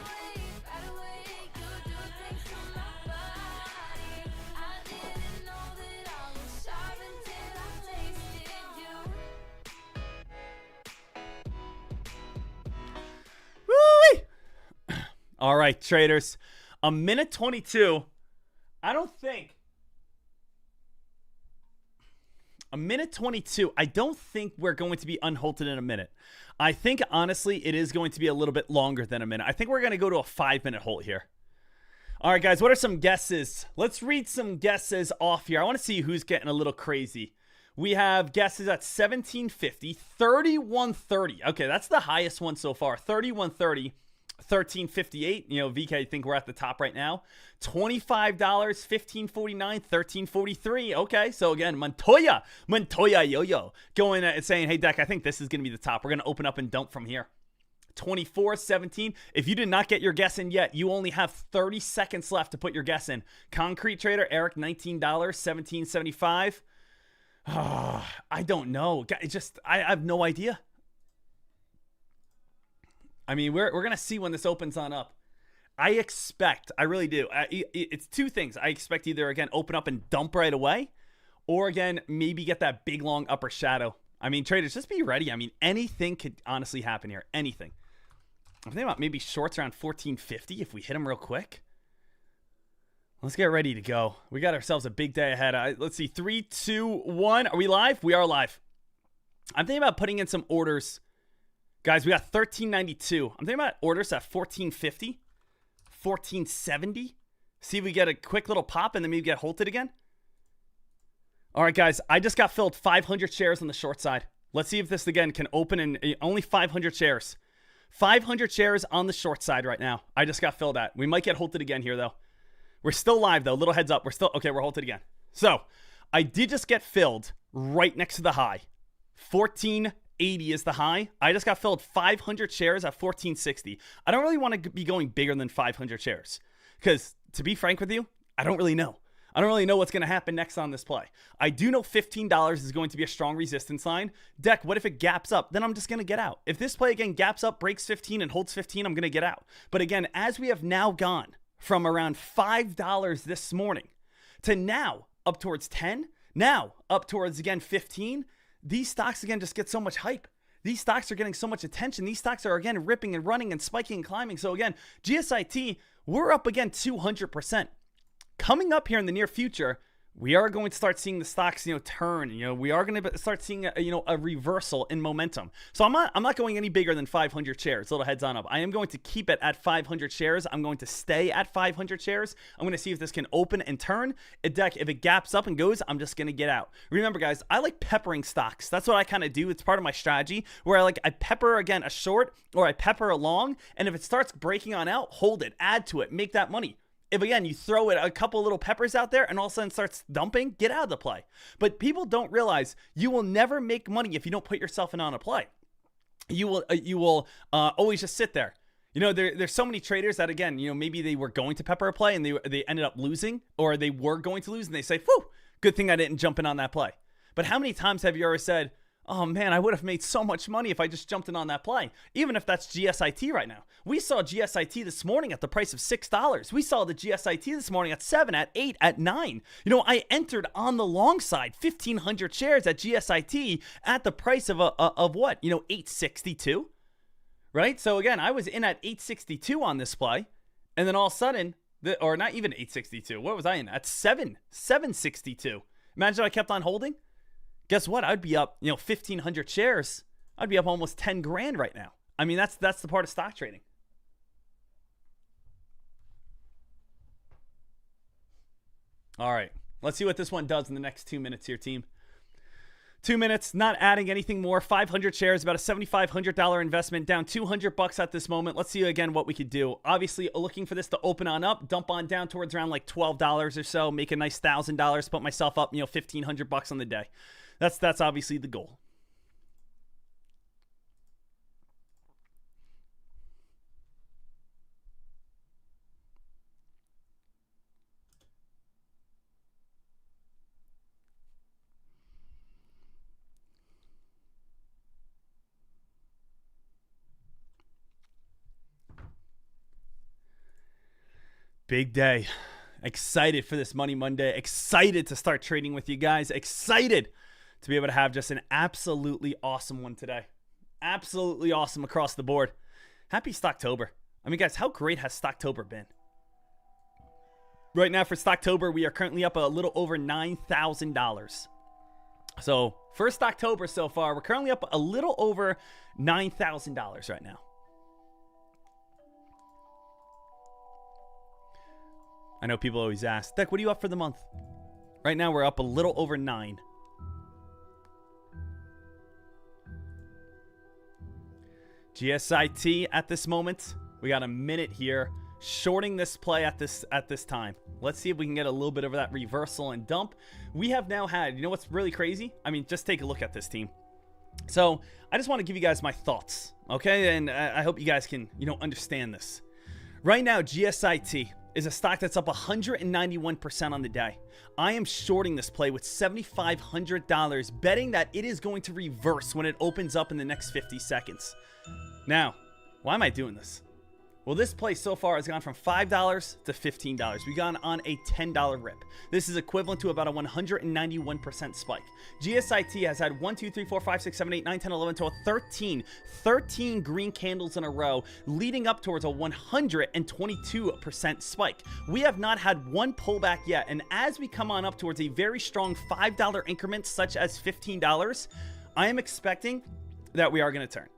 away, you do things to my body. I didn't know that I was sharp until I tasted you. Woo-wee! All right, traders. A minute 22. I don't think we're going to be unhalted in a minute. I think, honestly, it is going to be a little bit longer than a minute. I think we're going to go to a 5-minute halt here. All right, guys, what are some guesses? Let's read some guesses off here. I want to see who's getting a little crazy. We have guesses at 1750, 3130. Okay, that's the highest one so far. 3130. 1358, VK, I think we're at the top right now. $25, 1549, 1343. Okay, so again, Montoya yo-yo going and saying, hey Dek, I think this is going to be the top. We're going to open up and dump from here. 2417. If you did not get your guess in yet, you only have 30 seconds left to put your guess in. Concrete Trader, Eric, $19, 1775. I don't know. I have no idea. I mean, we're going to see when this opens on up. I really do. It's two things. I expect either, again, open up and dump right away, or, again, maybe get that big, long upper shadow. I mean, traders, just be ready. I mean, anything could honestly happen here. Anything. I'm thinking about maybe shorts around 1450 if we hit them real quick. Let's get ready to go. We got ourselves a big day ahead. Let's see. 3, 2, 1. Are we live? We are live. I'm thinking about putting in some orders. Guys, we got 1392. I'm thinking about orders at 1450, 1470. See if we get a quick little pop and then maybe get halted again. All right, guys, I just got filled 500 shares on the short side. Let's see if this again can open in only 500 shares. 500 shares on the short side right now. I just got filled at. We might get halted again here, though. We're still live, though. Little heads up. We're halted again. So I did just get filled right next to the high. 1480 is the high. I just got filled 500 shares at 1460. I don't really want to be going bigger than 500 shares because, to be frank with you, I don't really know. I don't really know what's going to happen next on this play. I do know $15 is going to be a strong resistance line. Dek, what if it gaps up? Then I'm just going to get out. If this play again gaps up, breaks 15, and holds 15, I'm going to get out. But again, as we have now gone from around $5 this morning to now up towards 10, now up towards, again, 15, these stocks, again, just get so much hype. These stocks are getting so much attention. These stocks are, again, ripping and running and spiking and climbing. So, again, GSIT, we're up, again, 200%. Coming up here in the near future, we are going to start seeing the stocks, turn. We are going to start seeing a reversal in momentum. So I'm not going any bigger than 500 shares. Little heads on up. I am going to keep it at 500 shares. I'm going to stay at 500 shares. I'm going to see if this can open and turn. Dek, if it gaps up and goes, I'm just going to get out. Remember, guys, I like peppering stocks. That's what I kind of do. It's part of my strategy where I pepper, again, a short or I pepper a long. And if it starts breaking on out, hold it, add to it, make that money. If, again, you throw it a couple little peppers out there and all of a sudden starts dumping, get out of the play. But people don't realize you will never make money if you don't put yourself in on a play. You will always just sit there. There's so many traders that, again, maybe they were going to pepper a play and they ended up losing, or they were going to lose and they say, whew, good thing I didn't jump in on that play. But how many times have you ever said, Oh man, I would have made so much money if I just jumped in on that play. Even if that's GSIT right now. We saw GSIT this morning at the price of $6. We saw the GSIT this morning at 7, at 8, at 9. You know, I entered on the long side, 1,500 shares at GSIT at the price of what? You know, 862, right? So again, I was in at 862 on this play, and then all of a sudden, or not even 862. What was I in? At 762. Imagine I kept on holding. Guess what? I'd be up, you know, 1,500 shares. I'd be up almost 10 grand right now. I mean, that's the part of stock trading. All right, let's see what this one does in the next 2 minutes here, team. 2 minutes, not adding anything more. 500 shares, about a $7,500 investment, down $200 at this moment. Let's see again what we could do. Obviously, looking for this to open on up, dump on down towards around like $12 or so, make a nice $1,000, put myself up, you know, $1,500 on the day. That's obviously the goal. Big day. Excited for this Money Monday. Excited to start trading with you guys. Excited to be able to have just an absolutely awesome one today. Absolutely awesome across the board. Happy Stocktober. I mean, guys, how great has Stocktober been? Right now for Stocktober, we are currently up a little over $9,000. So first October so far, we're currently up a little over $9,000 right now. I know people always ask, Dek, what are you up for the month? Right now, we're up a little over 9. GSIT at this moment. We got a minute here. Shorting this play at this time. Let's see if we can get a little bit of that reversal and dump. We have now had, you know what's really crazy? I mean, just take a look at this, team. So I just want to give you guys my thoughts, okay? And I hope you guys can, you know, understand this. Right now, GSIT is a stock that's up 191% on the day. I am shorting this play with $7,500, betting that it is going to reverse when it opens up in the next 50 seconds. Now, why am I doing this? Well, this play so far has gone from $5 to $15. We've gone on a $10 rip. This is equivalent to about a 191% spike. GSIT has had 1, 2, 3, 4, 5, 6, 7, 8, 9, 10, 11, 12, 13 green candles in a row, leading up towards a 122% spike. We have not had one pullback yet, and as we come on up towards a very strong $5 increment, such as $15, I am expecting that we are going to turn.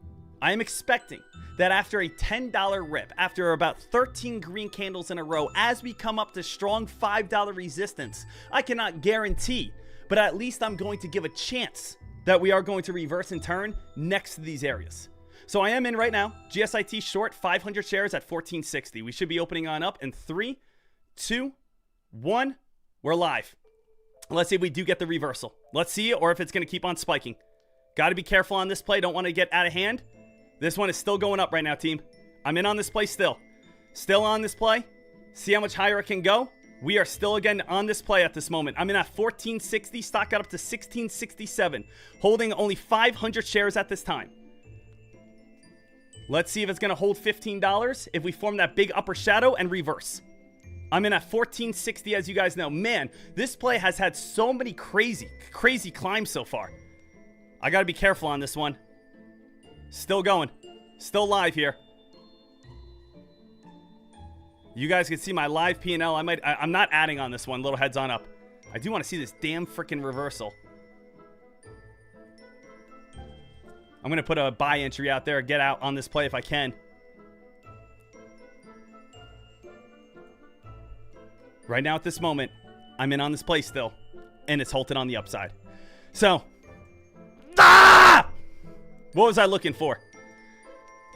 I am expecting that after a $10 rip, after about 13 green candles in a row, as we come up to strong $5 resistance, I cannot guarantee, but at least I'm going to give a chance that we are going to reverse and turn next to these areas. So I am in right now, GSIT short, 500 shares at 1460. We should be opening on up in 3, 2, 1. We're live. Let's see if we do get the reversal. Let's see, or if it's going to keep on spiking. Got to be careful on this play. Don't want to get out of hand. This one is still going up right now, team. I'm in on this play still. Still on this play. See how much higher it can go? We are still, again, on this play at this moment. I'm in at 1460. Stock got up to 1667. Holding only 500 shares at this time. Let's see if it's going to hold $15 if we form that big upper shadow and reverse. I'm in at 1460, as you guys know. Man, this play has had so many crazy climbs so far. I got to be careful on this one. Still going. Still live here. You guys can see my live P&L. I'm not adding on this one. Little heads on up. I do want to see this damn freaking reversal. I'm going to put a buy entry out there. Get out on this play if I can. Right now at this moment, I'm in on this play still. And it's halted on the upside. So. What was I looking for?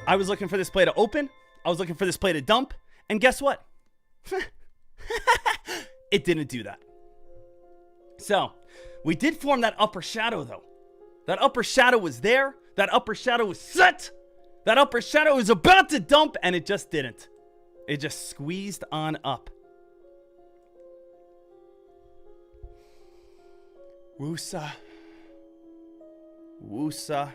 I was looking for this play to open. I was looking for this play to dump. And guess what? It didn't do that. So, we did form that upper shadow, though. That upper shadow was there. That upper shadow was set. That upper shadow was about to dump, and it just didn't. It just squeezed on up. Woosa. Woosa.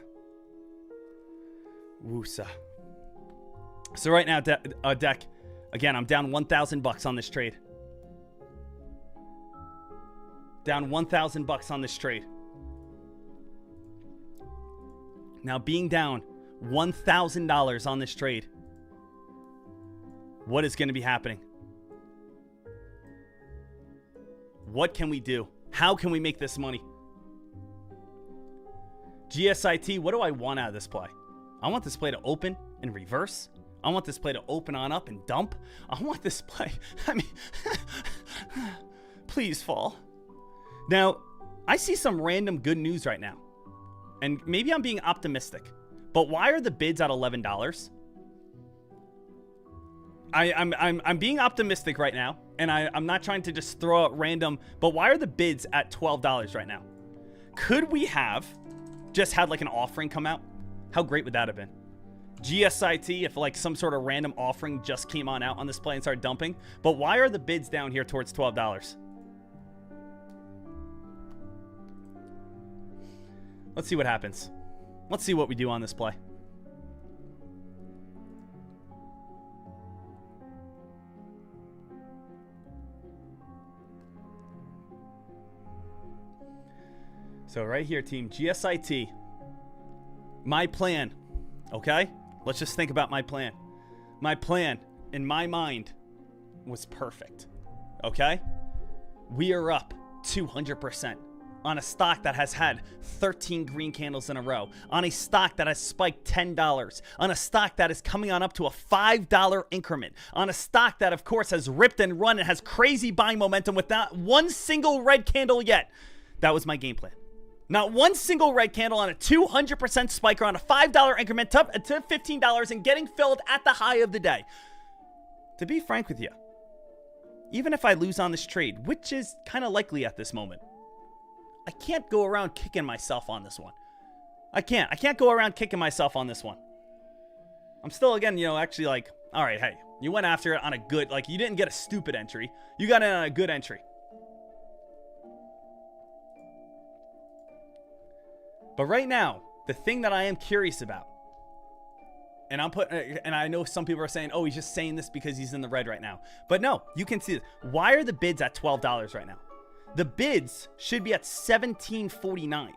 So right now, Deck, again, I'm down $1,000 on this trade. Down $1,000 on this trade. Now, being down $1,000 on this trade, what is going to be happening? What can we do? How can we make this money? GSIT, what do I want out of this play? I want this play to open and reverse. I want this play to open on up and dump. I want this play, I mean, please fall. Now, I see some random good news right now. And maybe I'm being optimistic. But why are the bids at $11? I'm being optimistic right now. And I'm not trying to just throw out random. But why are the bids at $12 right now? Could we have just had like an offering come out? How great would that have been? GSIT, if like some sort of random offering just came on out on this play and started dumping. But why are the bids down here towards $12? Let's see what happens. Let's see what we do on this play. So right here, team, GSIT. My plan, okay? Let's just think about my plan. My plan, in my mind, was perfect, okay? We are up 200%. On a stock that has had 13 green candles in a row, on a stock that has spiked $10, on a stock that is coming on up to a $5 increment, on a stock that, of course, has ripped and run and has crazy buying momentum with not one single red candle yet. That was my game plan. Not one single red candle on a 200% spiker on a $5 increment to $15 and getting filled at the high of the day. To be frank with you, even if I lose on this trade, which is kind of likely at this moment, I can't go around kicking myself on this one. I can't go around kicking myself on this one. I'm still, again, actually like, all right, hey, you went after it on a good, like, you didn't get a stupid entry. You got it on a good entry. But right now, the thing that I am curious about, and I know some people are saying, oh, he's just saying this because he's in the red right now. But no, you can see this. Why are the bids at $12 right now? The bids should be at $17.49.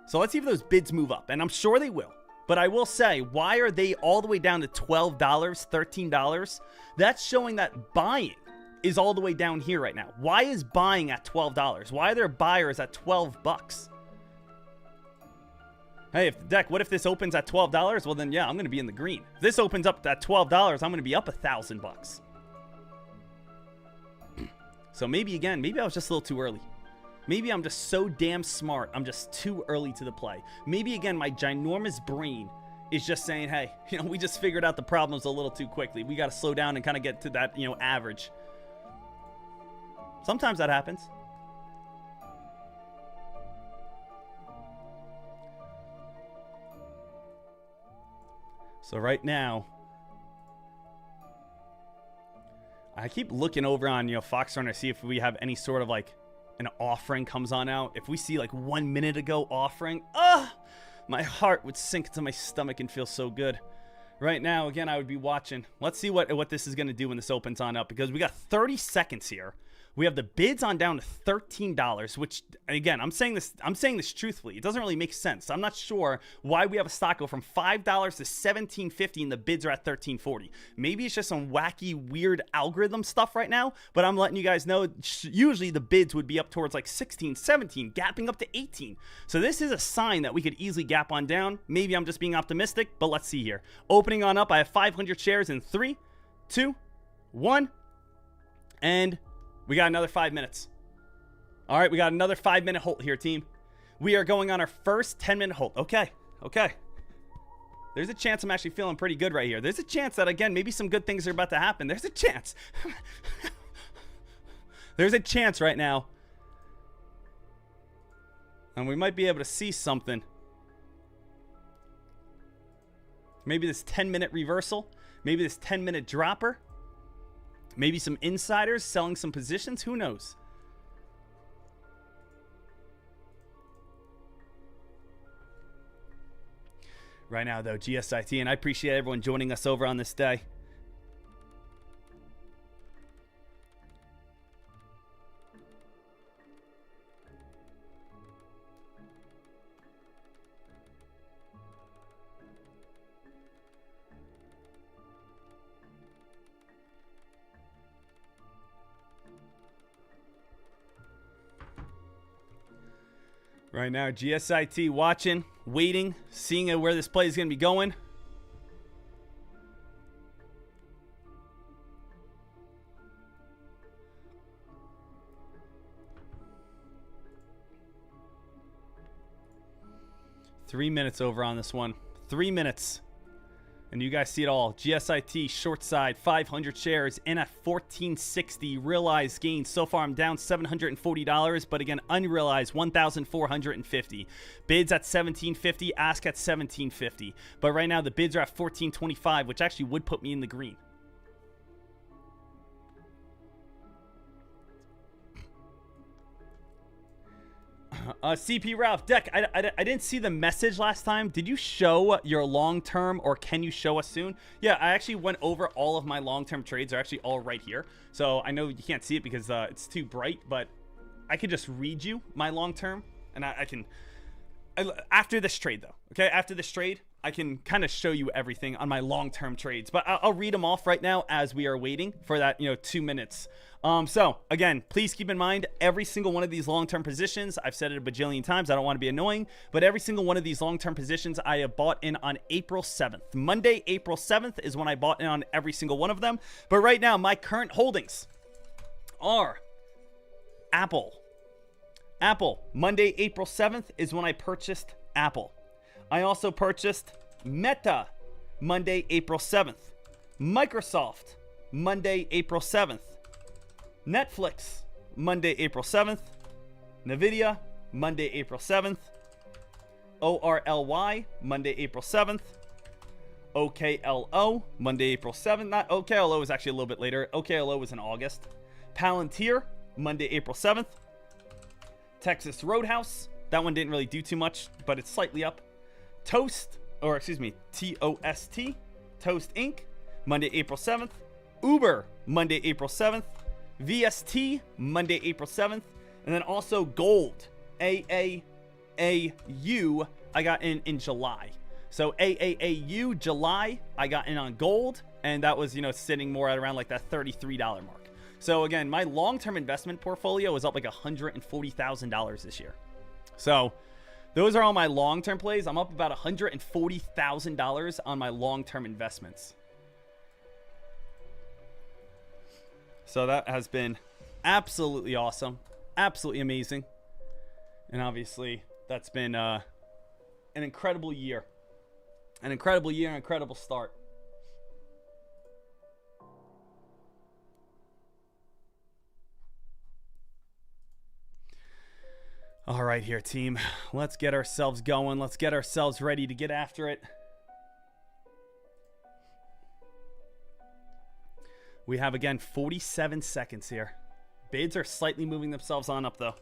So let's see if those bids move up. And I'm sure they will. But I will say, why are they all the way down to $12, $13? That's showing that buying is all the way down here right now. Why is buying at $12? Why are there buyers at $12? Hey, what if this opens at $12? Well, then, yeah, I'm going to be in the green. If this opens up at $12, I'm going to be up $1,000. So maybe I was just a little too early. Maybe I'm just so damn smart. I'm just too early to the play. Maybe, again, my ginormous brain is just saying, hey, we just figured out the problems a little too quickly. We got to slow down and kind of get to that, average. Sometimes that happens. So right now, I keep looking over on, Foxrunner to see if we have any sort of like an offering comes on out. If we see like 1 minute ago offering, my heart would sink into my stomach and feel so good. Right now, again, I would be watching. Let's see what this is going to do when this opens on up, because we got 30 seconds here. We have the bids on down to $13, which, again, I'm saying this truthfully. It doesn't really make sense. I'm not sure why we have a stock go from $5 to $17.50 and the bids are at $13.40. Maybe it's just some wacky, weird algorithm stuff right now, but I'm letting you guys know usually the bids would be up towards like 16, 17, gapping up to 18. So this is a sign that we could easily gap on down. Maybe I'm just being optimistic, but let's see here. Opening on up, I have 500 shares in 3, 2, 1, and we got another 5 minutes. All right, we got another 5-minute hold here, team. We are going on our first 10-minute hold. Okay. There's a chance I'm actually feeling pretty good right here. There's a chance that, again, maybe some good things are about to happen. There's a chance. There's a chance right now. And we might be able to see something. Maybe this 10-minute reversal. Maybe this 10-minute dropper. Maybe some insiders selling some positions. Who knows? right now, though, GSIT, and I appreciate everyone joining us over on this day. Right now, GSIT watching, waiting, seeing where this play is going to be going. Three minutes over on this one. 3 minutes. And you guys see it all. GSIT, short side, 500 shares in at 1460. Realized gains. So far, I'm down $740. But again, unrealized, 1,450. Bids at 1750. Ask at 1750. But right now, the bids are at 1425, which actually would put me in the green. CP Ralph, Deck, I didn't see the message last time. Did you show your long-term, or can you show us soon? Yeah, I actually went over all of my long-term trades. Are actually all right here. So I know you can't see it because it's too bright, but I could just read you my long-term, and I can... after this trade, though, okay? After this trade, I can kind of show you everything on my long-term trades. But I'll read them off right now as we are waiting for that, 2 minutes. So, again, please keep in mind, every single one of these long-term positions, I've said it a bajillion times, I don't want to be annoying, but every single one of these long-term positions I have bought in on April 7th. Monday, April 7th is when I bought in on every single one of them. But right now, my current holdings are Apple. Apple, Monday, April 7th is when I purchased Apple. I also purchased Meta, Monday, April 7th. Microsoft, Monday, April 7th. Netflix, Monday, April 7th. Nvidia, Monday, April 7th. ORLY, Monday, April 7th. OKLO, Monday, April 7th. Not OKLO is actually a little bit later. OKLO was in August. Palantir, Monday, April 7th. Texas Roadhouse, that one didn't really do too much, but it's slightly up. Toast, or excuse me, TOST, Toast Inc., Monday, April 7th. Uber, Monday, April 7th. VST, Monday, April 7th. And then also Gold, AAAU, I got in July. So AAAU, July, I got in on Gold, and that was, sitting more at around like that $33 mark. So again, my long-term investment portfolio is up like $140,000 this year. So those are all my long-term plays. I'm up about $140,000 on my long-term investments. So that has been absolutely awesome. Absolutely amazing. And obviously, that's been an incredible year. An incredible year, an incredible start. All right here, team. Let's get ourselves going. Let's get ourselves ready to get after it. We have, again, 47 seconds here. Bids are slightly moving themselves on up, though.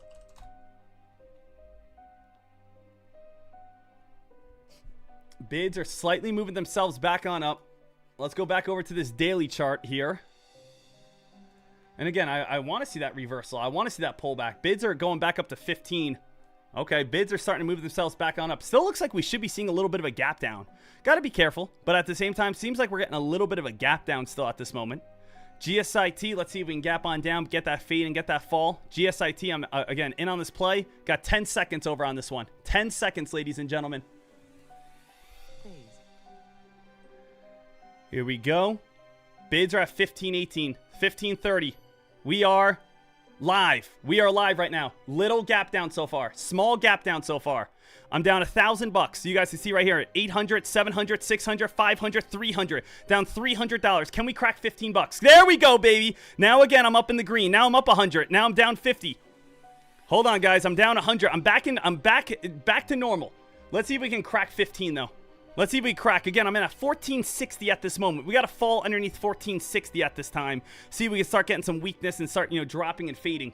Bids are slightly moving themselves back on up. Let's go back over to this daily chart here. And again, I want to see that reversal. I want to see that pullback. Bids are going back up to 15. Okay, bids are starting to move themselves back on up. Still looks like we should be seeing a little bit of a gap down. Got to be careful, but at the same time, seems like we're getting a little bit of a gap down still at this moment. GSIT, let's see if we can gap on down, get that fade and get that fall. GSIT, I'm again in on this play. Got 10 seconds over on this one. 10 seconds, ladies and gentlemen. Here we go. Bids are at 15.18, 15.30. We are live. We are live right now. Little gap down so far. Small gap down so far. I'm down $1,000. So you guys can see right here, 800, 700, 600, 500, 300. Down $300. Can we crack 15 bucks? There we go, baby. Now again, I'm up in the green. Now I'm up 100. Now I'm down 50. Hold on, guys. I'm down 100. I'm back to normal. Let's see if we can crack 15 though. Let's see if we crack. Again, I'm in at 1460 at this moment. We got to fall underneath 1460 at this time. See if we can start getting some weakness and start, dropping and fading.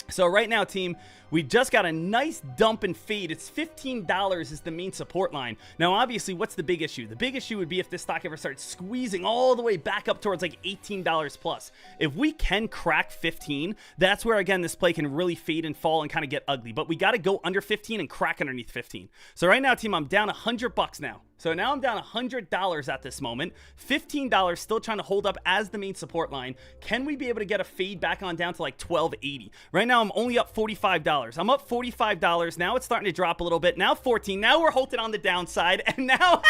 So right now, team, we just got a nice dump and fade. It's $15 is the main support line. Now, obviously, what's the big issue? The big issue would be if this stock ever starts squeezing all the way back up towards like $18 plus. If we can crack 15, that's where, again, this play can really fade and fall and kind of get ugly. But we got to go under 15 and crack underneath 15. So right now, team, I'm down $100 now. So now I'm down $100 at this moment. $15 still trying to hold up as the main support line. Can we be able to get a fade back on down to like $12.80? Right now I'm only up $45. I'm up $45. Now it's starting to drop a little bit. Now 14. Now we're holding on the downside. And now...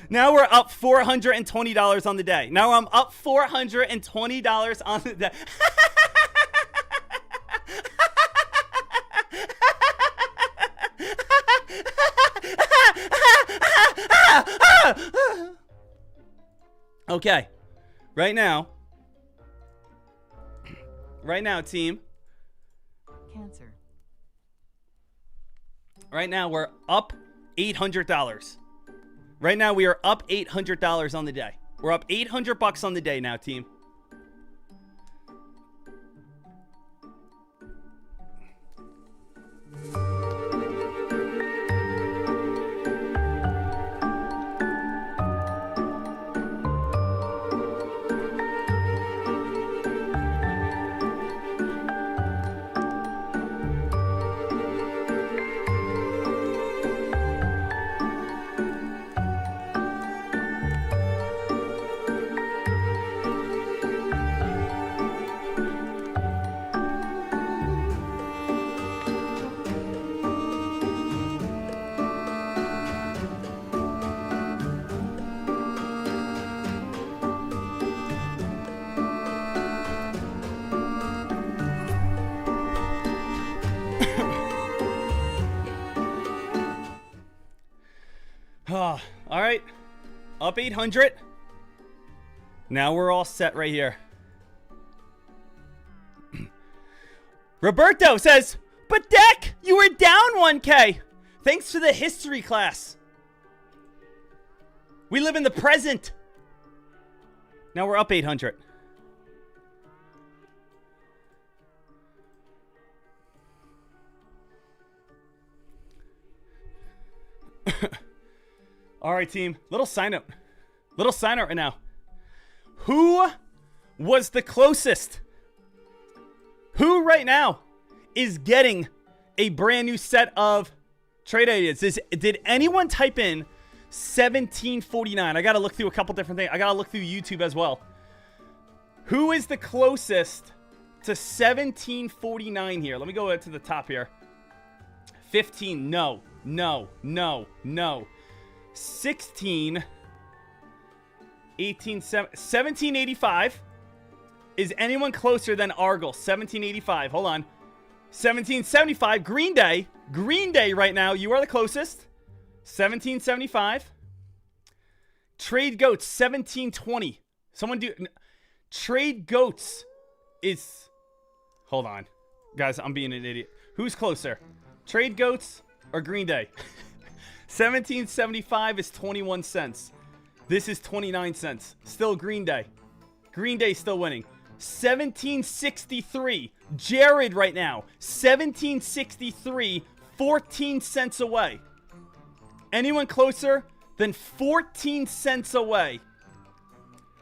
Now we're up $420 on the day. Now I'm up $420 on the day. Okay, right now, team. Cancer. Right now, we're up $800. Right now, we are up $800 on the day. We're up $800 on the day now, team. All right, up 800. Now we're all set right here. Roberto says, but Dek, you were down 1K. Thanks for the history class. We live in the present. Now we're up 800. All right, team. Little sign up. Little sign up right now. Who was the closest? Who right now is getting a brand new set of trade ideas? Did anyone type in 1749? I got to look through a couple different things. I got to look through YouTube as well. Who is the closest to 1749 here? Let me go to the top here. 15. No. 16, 18, 1785. Is anyone closer than Argyle? 1785. Hold on. 1775. Green Day. Green Day right now. You are the closest. 1775. Trade Goats. 1720. Someone do. Trade Goats is. Hold on. Guys, I'm being an idiot. Who's closer? Trade Goats or Green Day? 1775 is 21 cents. This is 29 cents. Still Green Day. Green Day still winning. 1763. Jared right now. 1763. 14 cents away. Anyone closer than 14 cents away?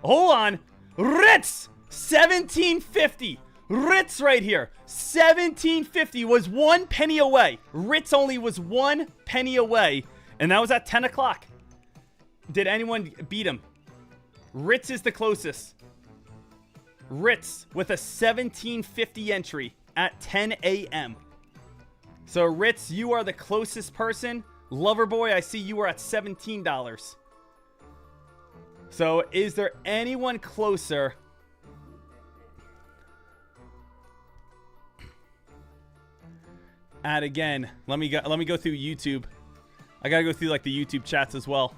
Hold on. Ritz. 1750. Ritz right here. 1750 was 1 penny away. Ritz only was 1 penny away. And that was at 10 o'clock. Did anyone beat him? Ritz is the closest. Ritz with a 1750 entry at 10 a.m. So Ritz, you are the closest person. Loverboy, I see you are at $17. So is there anyone closer? At again, let me go through YouTube. I gotta go through like the YouTube chats as well.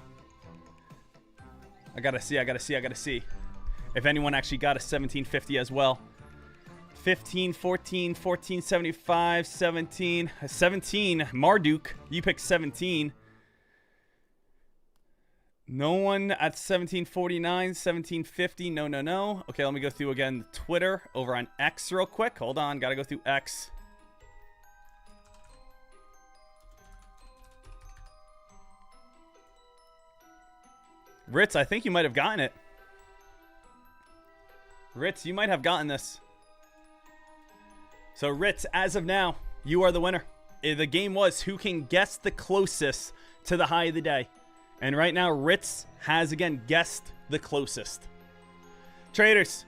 I gotta see if anyone actually got a 1750 as well. 15, 14, 1475, 17. Marduk, you picked 17. No one at 1749, 1750. No, no, no. Okay, let me go through again Twitter over on X real quick. Hold on, gotta go through X. Ritz, I think you might have gotten it. Ritz, you might have gotten this. So, Ritz, as of now, you are the winner. The game was who can guess the closest to the high of the day. And right now, Ritz has, again, guessed the closest. Traders,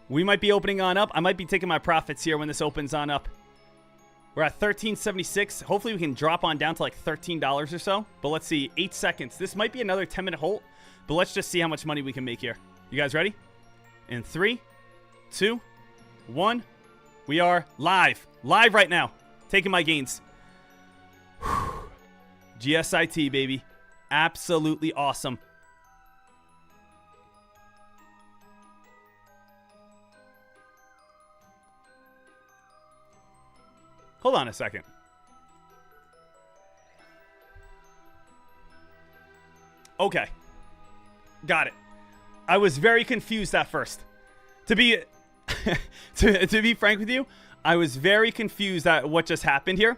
we might be opening on up. I might be taking my profits here when this opens on up. We're at $13.76. Hopefully, we can drop on down to like $13 or so. But let's see, 8 seconds. This might be another 10-minute hold. But let's just see how much money we can make here. You guys ready? In 3, 2, 1. We are live. Live right now. Taking my gains. GSIT, baby. Absolutely awesome. Hold on a second. Okay. Got it. I was very confused at first. To be to be frank with you, I was very confused at what just happened here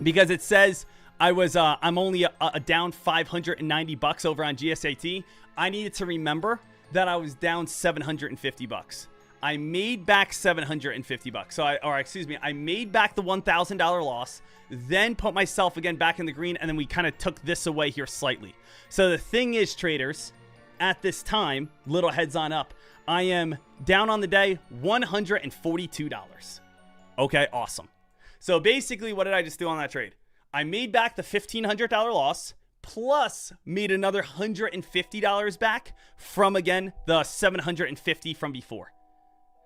because it says I'm only down $590 over on GSAT. I needed to remember that I was down $750. I made back $750. So I made back the $1,000 loss, then put myself again back in the green, and then we kind of took this away here slightly. So the thing is, traders, at this time, little heads on up, I am down on the day $142. Okay, awesome. So basically, what did I just do on that trade? I made back the $1,500 loss, plus made another $150 back from, again, the $750 from before.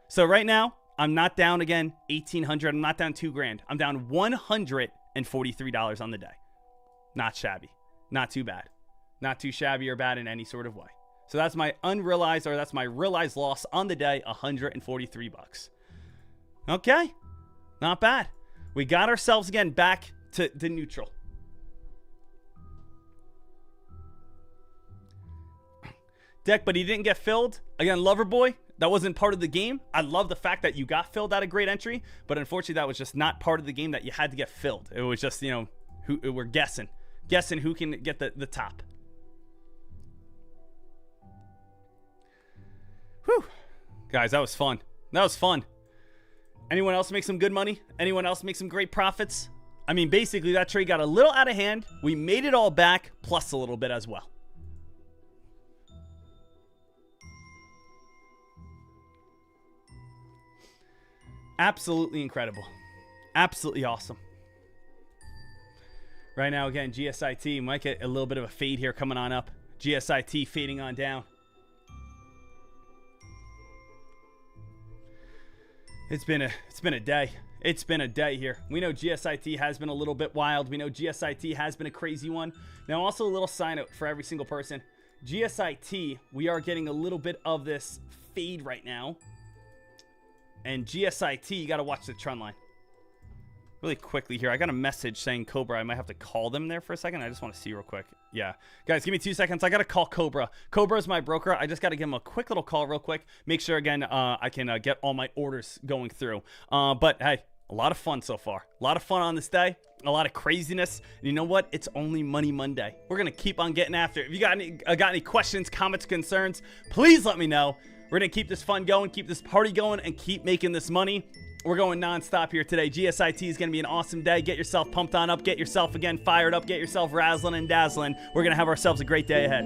So right now, I'm not down again $1,800. I'm not down $2,000. I'm down $143 on the day. Not shabby. Not too bad. Not too shabby or bad in any sort of way. So that's my unrealized, or that's my realized loss on the day, $143. Okay. Not bad. We got ourselves again back to neutral. Deck, but he didn't get filled. Again, Loverboy, that wasn't part of the game. I love the fact that you got filled at a great entry, but unfortunately that was just not part of the game that you had to get filled. It was just, we're guessing who can get the top. Whew. Guys, that was fun. That was fun. Anyone else make some good money? Anyone else make some great profits? I mean, basically that trade got a little out of hand. We made it all back, plus a little bit as well. Absolutely incredible. Absolutely awesome. Right now, again, GSIT might get a little bit of a fade here coming on up. GSIT fading on down. It's been a day. It's been a day here. We know GSIT has been a little bit wild. We know GSIT has been a crazy one. Now, also a little sign note for every single person. GSIT, we are getting a little bit of this fade right now. And GSIT, you got to watch the trend line. Really quickly here, I got a message saying Cobra. I might have to call them there for a second. I just want to see real quick. Yeah. Guys, give me 2 seconds. I got to call Cobra. Cobra is my broker. I just got to give him a quick little call real quick. Make sure, again, I can get all my orders going through. But, hey, a lot of fun so far. A lot of fun on this day. A lot of craziness. And you know what? It's only Money Monday. We're going to keep on getting after it. If you got any questions, comments, concerns, please let me know. We're going to keep this fun going, keep this party going, and keep making this money. We're going nonstop here today. GSIT is going to be an awesome day. Get yourself pumped on up. Get yourself, again, fired up. Get yourself razzling and dazzling. We're going to have ourselves a great day ahead.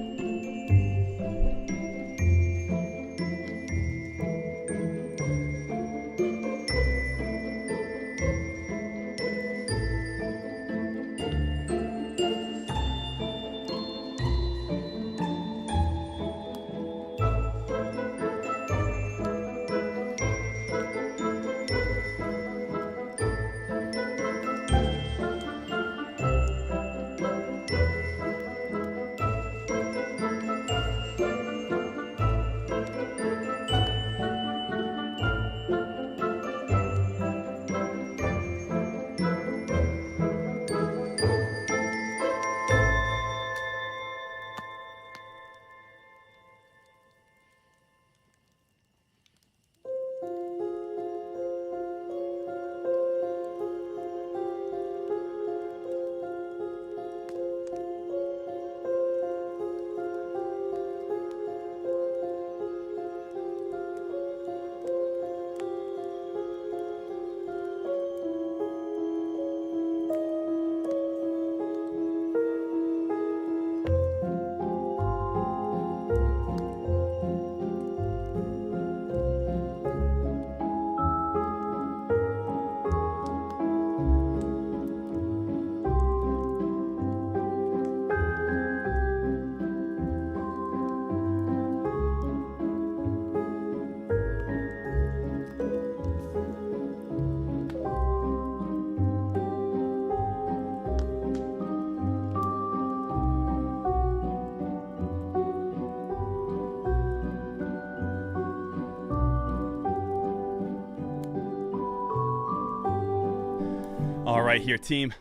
All right, here, team.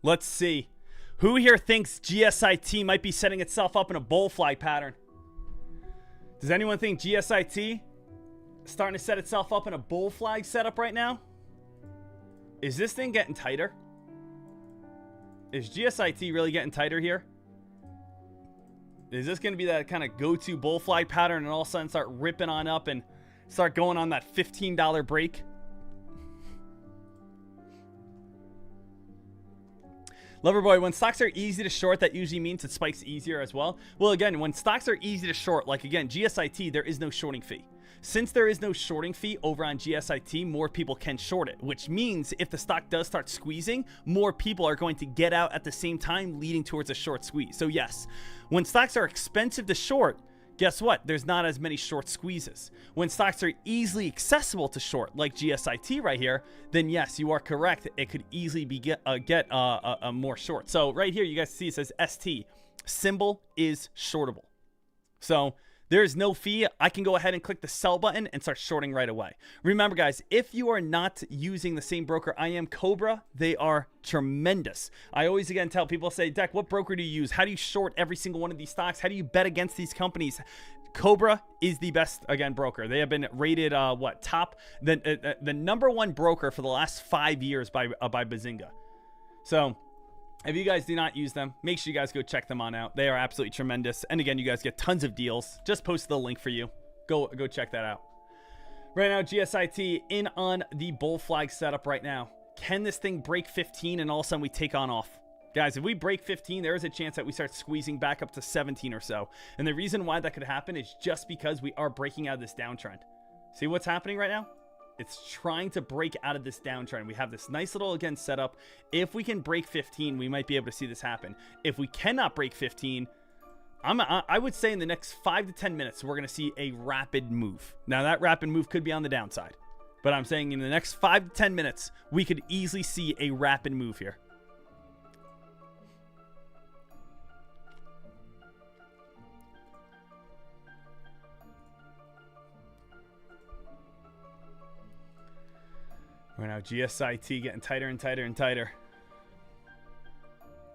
Let's see. Who here thinks GSIT might be setting itself up in a bull flag pattern? Does anyone think GSIT is starting to set itself up in a bull flag setup right now? Is this thing getting tighter? Is GSIT really getting tighter here? Is this going to be that kind of go-to bull flag pattern and all of a sudden start ripping on up and start going on that $15 break? Loverboy, when stocks are easy to short, that usually means it spikes easier as well. Well, again, when stocks are easy to short, like again, GSIT, there is no shorting fee. Since there is no shorting fee over on GSIT, more people can short it, which means if the stock does start squeezing, more people are going to get out at the same time, leading towards a short squeeze. So yes, when stocks are expensive to short, guess what? There's not as many short squeezes. When stocks are easily accessible to short, like GSIT right here, then yes, you are correct. It could easily be get more short. So right here, you guys see it says ST. Symbol is shortable. So there is no fee. I can go ahead and click the sell button and start shorting right away. Remember, guys, if you are not using the same broker I am, Cobra, they are tremendous. I always, again, tell people, say, Dek, what broker do you use? How do you short every single one of these stocks? How do you bet against these companies? Cobra is the best, again, broker. They have been rated, top, the #1 broker for the last 5 years by Bazinga. So if you guys do not use them, make sure you guys go check them on out. They are absolutely tremendous. And again, you guys get tons of deals. Just posted the link for you. Go check that out. Right now, GSIT in on the bull flag setup right now. Can this thing break 15 and all of a sudden we take on off? Guys, if we break 15, there is a chance that we start squeezing back up to 17 or so. And the reason why that could happen is just because we are breaking out of this downtrend. See what's happening right now? It's trying to break out of this downtrend. We have this nice little, again, setup. If we can break 15, we might be able to see this happen. If we cannot break 15, I would say in the next 5 to 10 minutes, we're going to see a rapid move. Now, that rapid move could be on the downside. But I'm saying in the next 5 to 10 minutes, we could easily see a rapid move here. Right now, GSIT getting tighter and tighter and tighter.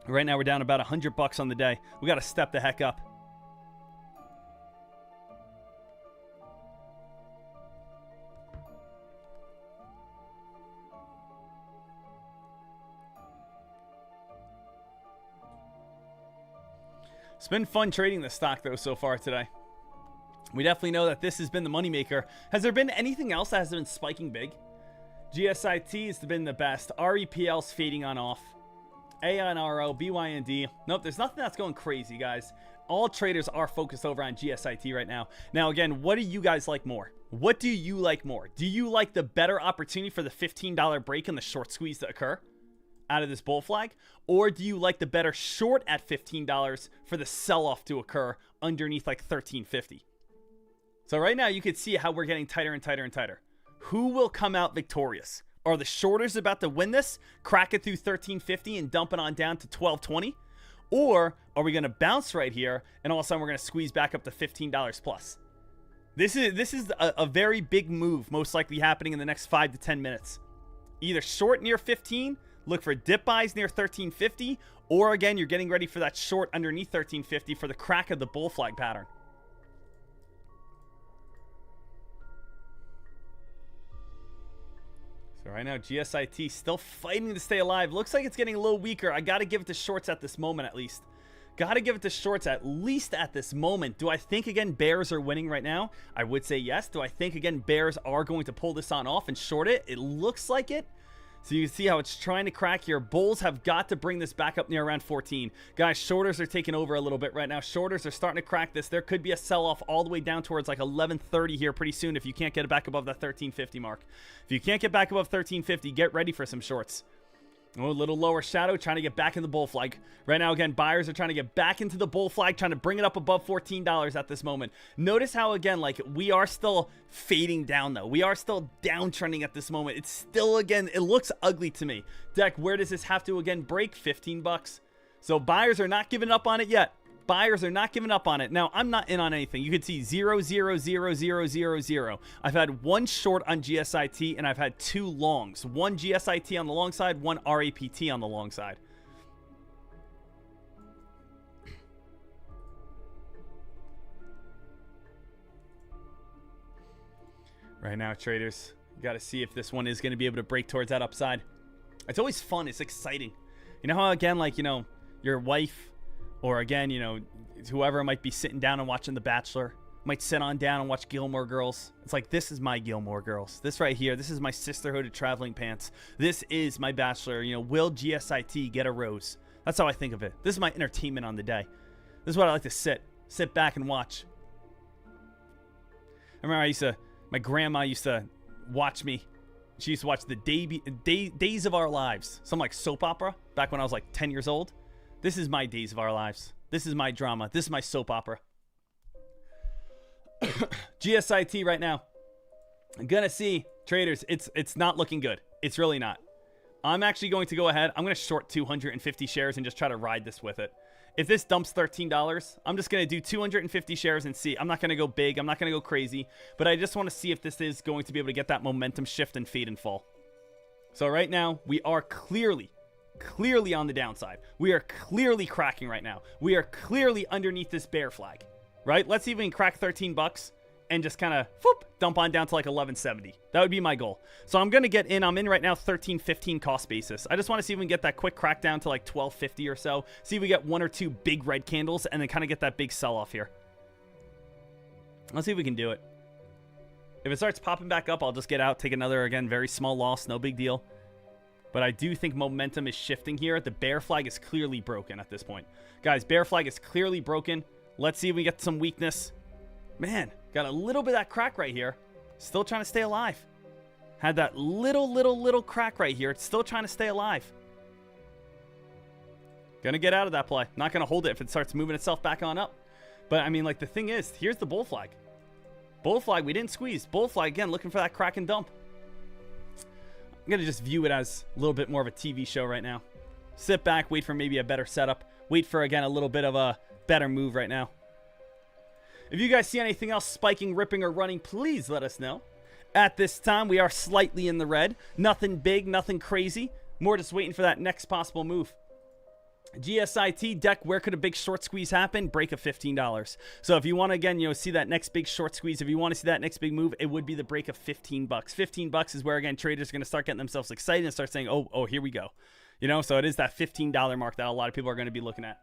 Right now, we're down about $100 on the day. We got to step the heck up. It's been fun trading this stock, though, so far today. We definitely know that this has been the moneymaker. Has there been anything else that has been spiking big? GSIT has been the best. REPL's fading on off. ANRO, BYND. Nope, there's nothing that's going crazy, guys. All traders are focused over on GSIT right now. Now, again, what do you guys like more? What do you like more? Do you like the better opportunity for the $15 break and the short squeeze to occur out of this bull flag? Or do you like the better short at $15 for the sell-off to occur underneath like $13.50? So right now, you can see how we're getting tighter and tighter and tighter. Who will come out victorious? Are the shorters about to win this, crack it through $13.50 and dump it on down to $12.20? Or are we going to bounce right here and all of a sudden we're going to squeeze back up to $15 plus? This is a very big move, most likely happening in the next 5 to 10 minutes. Either short near 15, look for dip buys near $13.50, or again, you're getting ready for that short underneath $13.50 for the crack of the bull flag pattern. So right now, GSIT still fighting to stay alive. Looks like it's getting a little weaker. I got to give it to shorts at this moment, at least. Got to give it to shorts at least at this moment. Do I think, again, bears are winning right now? I would say yes. Do I think, again, bears are going to pull this on off and short it? It looks like it. So you can see how it's trying to crack here. Bulls have got to bring this back up near around 14. Guys, shorters are taking over a little bit right now. Shorters are starting to crack this. There could be a sell-off all the way down towards like 11:30 here pretty soon if you can't get it back above that 13.50 mark. If you can't get back above 13.50, get ready for some shorts. Oh, a little lower shadow, trying to get back in the bull flag. Right now, again, buyers are trying to get back into the bull flag, trying to bring it up above $14 at this moment. Notice how, again, like, we are still fading down, though. We are still downtrending at this moment. It's still, again, it looks ugly to me. Dek, where does this have to, again, break? $15. So buyers are not giving up on it yet. Buyers are not giving up on it. Now, I'm not in on anything. You can see 0, 0, 0, 0, 0, 0. I've had one short on GSIT, and I've had two longs. One GSIT on the long side, one RAPT on the long side. Right now, traders, you got to see if this one is going to be able to break towards that upside. It's always fun. It's exciting. You know how, again, like, you know, your wife or, again, you know, whoever might be sitting down and watching The Bachelor might sit on down and watch Gilmore Girls. It's like, this is my Gilmore Girls. This right here, this is my Sisterhood of Traveling Pants. This is my Bachelor. You know, will GSIT get a rose? That's how I think of it. This is my entertainment on the day. This is what I like to sit back and watch. I remember my grandma used to watch me. She used to watch the Days of Our Lives. Some like soap opera back when I was like 10 years old. This is my Days of Our Lives. This is my drama. This is my soap opera. GSIT right now. I'm going to see, traders, it's not looking good. It's really not. I'm actually going to go ahead. I'm going to short 250 shares and just try to ride this with it. If this dumps $13, I'm just going to do 250 shares and see. I'm not going to go big. I'm not going to go crazy. But I just want to see if this is going to be able to get that momentum shift and fade and fall. So right now, we are clearly on the downside. We are clearly cracking right now. We are clearly underneath this bear flag. Right? Let's see if we can crack 13 bucks and just kind of dump on down to like 1170. That would be my goal. So I'm going to get in. I'm in right now 13.15 cost basis. I just want to see if we can get that quick crack down to like 12.50 or so. See if we get one or two big red candles and then kind of get that big sell off here. Let's see if we can do it. If it starts popping back up, I'll just get out, take another, again, very small loss. No big deal. But I do think momentum is shifting here. The bear flag is clearly broken at this point. Guys, bear flag is clearly broken. Let's see if we get some weakness. Man, got a little bit of that crack right here. Still trying to stay alive. Had that little crack right here. It's still trying to stay alive. Gonna get out of that play. Not gonna hold it if it starts moving itself back on up. But, I mean, like, the thing is, here's the bull flag. Bull flag, we didn't squeeze. Bull flag, again, looking for that crack and dump. I'm gonna just view it as a little bit more of a TV show right now. Sit back, wait for maybe a better setup. Wait for, again, a little bit of a better move right now. If you guys see anything else spiking, ripping, or running, please let us know. At this time, we are slightly in the red. Nothing big, nothing crazy. More just waiting for that next possible move. GSIT deck, where could a big short squeeze happen? Break of $15. So if you want to, again, see that next big short squeeze, if you want to see that next big move, it would be the break of $15. $15 is where, again, traders are going to start getting themselves excited and start saying, oh, here we go. So it is that $15 mark that a lot of people are going to be looking at.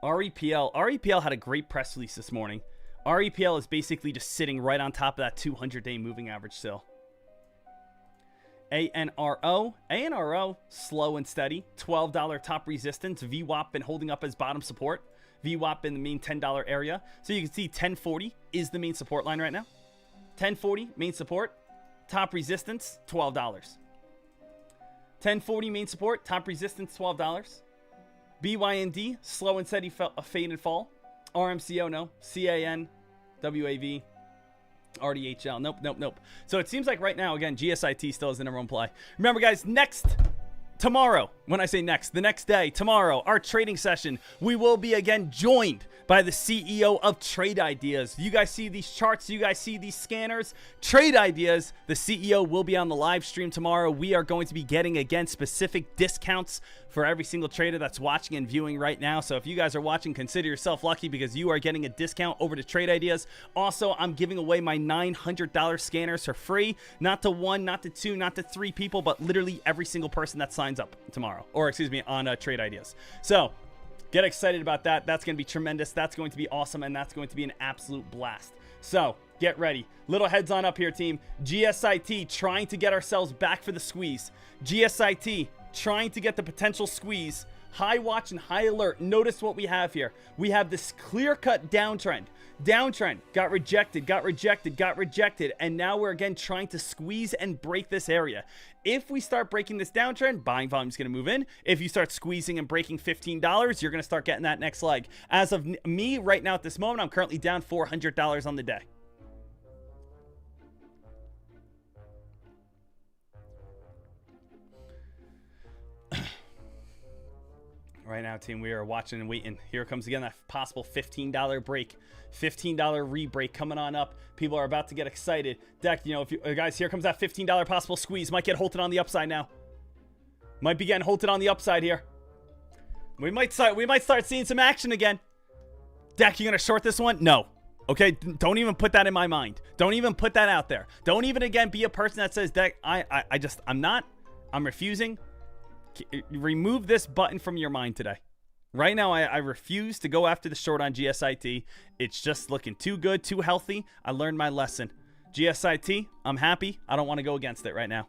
REPL had a great press release this morning. REPL is basically just sitting right on top of that 200-day moving average still. ANRO, slow and steady. $12 top resistance. VWAP been holding up as bottom support. VWAP in the main $10 area. So you can see 1040 is the main support line right now. 1040, main support. Top resistance, $12. 1040, main support. Top resistance, $12. BYND, slow and steady fade and fall. RMCO, no. CAN, WAV, RDHL, nope. So it seems like right now, again, GSIT still is the number one play. Remember, guys, tomorrow, when I say next, the next day, tomorrow, our trading session, we will be again joined by the CEO of Trade Ideas. You guys see these charts, you guys see these scanners. Trade Ideas, the CEO will be on the live stream tomorrow. We are going to be getting, again, specific discounts for every single trader that's watching and viewing right now. So if you guys are watching, consider yourself lucky because you are getting a discount over to Trade Ideas. Also, I'm giving away my $900 scanners for free. Not to one, not to two, not to three people, but literally every single person that signs up tomorrow. Or, excuse me, on Trade Ideas. So, get excited about that. That's going to be tremendous. That's going to be awesome. And that's going to be an absolute blast. So, get ready. Little heads on up here, team. GSIT trying to get ourselves back for the squeeze. GSIT trying to get the potential squeeze. High watch and high alert. Notice what we have here. We have this clear-cut downtrend. Downtrend. Got rejected. And now we're again trying to squeeze and break this area. If we start breaking this downtrend, buying volume is going to move in. If you start squeezing and breaking $15, you're going to start getting that next leg. As of me, right now at this moment, I'm currently down $400 on the day. Right now, team, we are watching and waiting. Here comes again that possible $15 break. $15 re-break coming on up. People are about to get excited. Deck, you know, if you guys, here comes that $15 possible squeeze. Might get halted on the upside now. Might be getting halted on the upside here. We might start seeing some action again. Deck, you gonna short this one? No. Okay, don't even put that in my mind. Don't even put that out there. Don't even again be a person that says, Deck, I'm refusing. Remove this button from your mind today. Right now, I refuse to go after the short on GSIT. It's just looking too good, too healthy. I learned my lesson. GSIT, I'm happy. I don't want to go against it right now.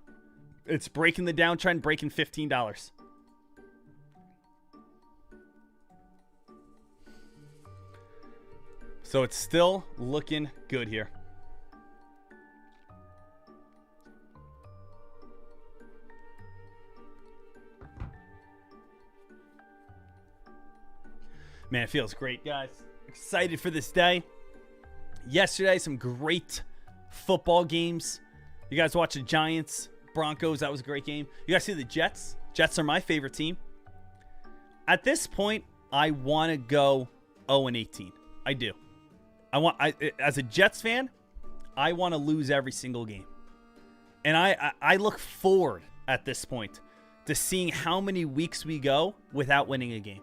It's breaking the downtrend, breaking $15. So it's still looking good here. Man, it feels great, guys. Excited for this day. Yesterday, some great football games. You guys watch the Giants, Broncos. That was a great game. You guys see the Jets? Jets are my favorite team. At this point, I want to go 0-18. I do. As a Jets fan, I want to lose every single game. And I look forward at this point to seeing how many weeks we go without winning a game.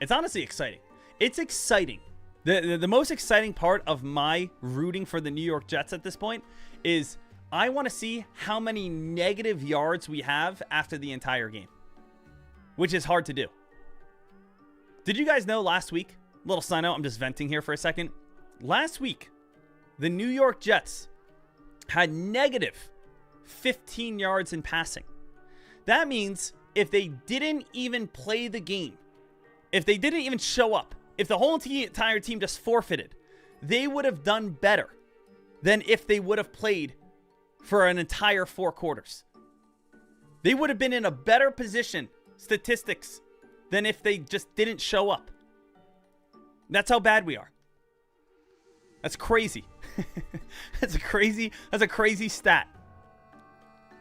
It's honestly exciting. It's exciting. The most exciting part of my rooting for the New York Jets at this point is I want to see how many negative yards we have after the entire game, which is hard to do. Did you guys know last week, little sign out, I'm just venting here for a second. Last week, the New York Jets had negative 15 yards in passing. That means if they didn't even play the game, if they didn't even show up, if the whole entire team just forfeited, they would have done better than if they would have played for an entire 4 quarters. They would have been in a better position, statistics, than if they just didn't show up. That's how bad we are. That's crazy. That's a crazy stat.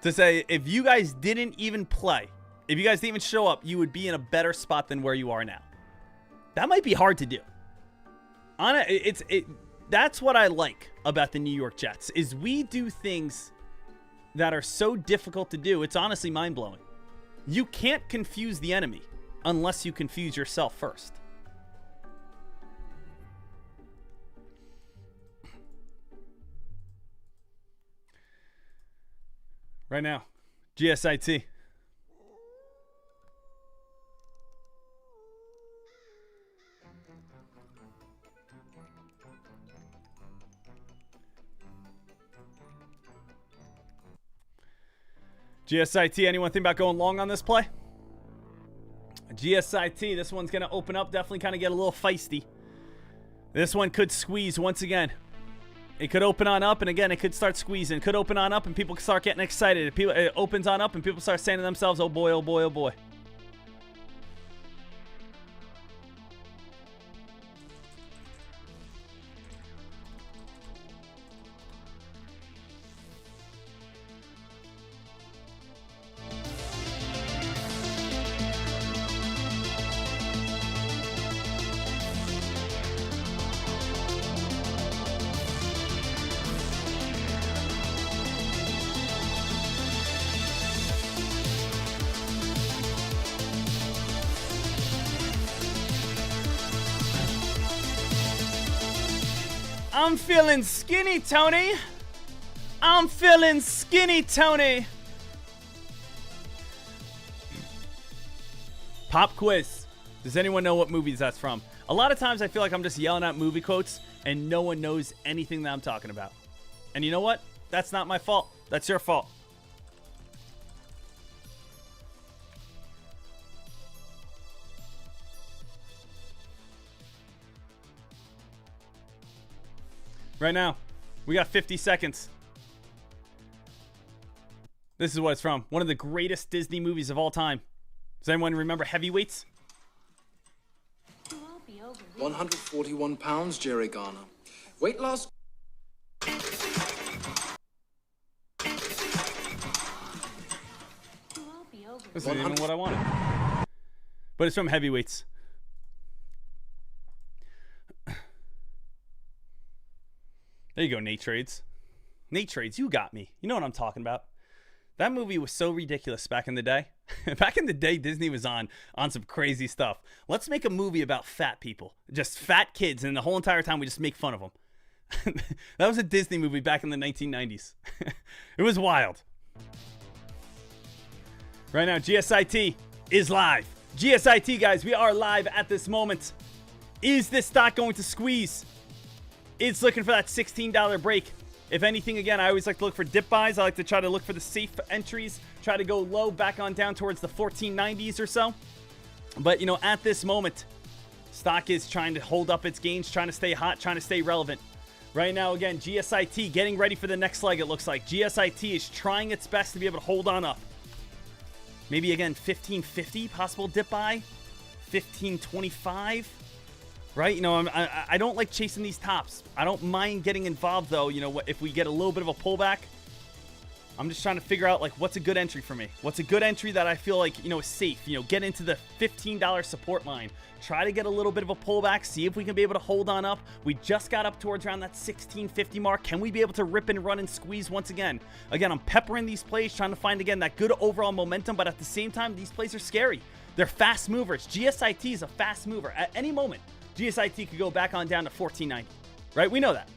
To say, if you guys didn't even play, if you guys didn't even show up, you would be in a better spot than where you are now. That might be hard to do. That's what I like about the New York Jets, is we do things that are so difficult to do. It's honestly mind-blowing. You can't confuse the enemy unless you confuse yourself first. Right now, GSIT. GSIT, anyone think about going long on this play? GSIT, this one's going to open up, definitely kind of get a little feisty. This one could squeeze once again. It could open on up, and again, it could start squeezing. It could open on up, and people start getting excited. It opens on up, and people start saying to themselves, oh boy, oh boy, oh boy. I'm feeling skinny, Tony. I'm feeling skinny, Tony. Pop quiz. Does anyone know what movies that's from? A lot of times I feel like I'm just yelling out movie quotes and no one knows anything that I'm talking about. And you know what? That's not my fault. That's your fault. Right now, we got 50 seconds. This is what it's from. One of the greatest Disney movies of all time. Does anyone remember Heavyweights? 141 pounds, Jerry Garner. Weight loss. This isn't even what I wanted. but it's from heavyweights. There you go, Nate Trades. Nate Trades, you got me. You know what I'm talking about. That movie was so ridiculous back in the day. Back in the day, Disney was on some crazy stuff. Let's make a movie about fat people. Just fat kids, and the whole entire time we just make fun of them. That was a Disney movie back in the 1990s. It was wild. Right now, GSIT is live. GSIT, guys, we are live at this moment. Is this stock going to squeeze? It's looking for that $16 break. If anything, again, I always like to look for dip buys. I like to try to look for the safe entries, try to go low, back on down towards the 1490s or so. But, you know, at this moment, stock is trying to hold up its gains, trying to stay hot, trying to stay relevant. Right now, again, GSIT getting ready for the next leg, it looks like. GSIT is trying its best to be able to hold on up. Maybe, again, 1550 possible dip buy, 1525. Right? You know, I don't like chasing these tops. I don't mind getting involved, though. You know, if we get a little bit of a pullback, I'm just trying to figure out, like, what's a good entry for me? What's a good entry that I feel like, you know, is safe? You know, get into the $15 support line. Try to get a little bit of a pullback. See if we can be able to hold on up. We just got up towards around that 1650 mark. Can we be able to rip and run and squeeze once again? Again, I'm peppering these plays, trying to find, again, that good overall momentum. But at the same time, these plays are scary. They're fast movers. GSIT is a fast mover. At any moment, GSIT could go back on down to 1490, right? We know that.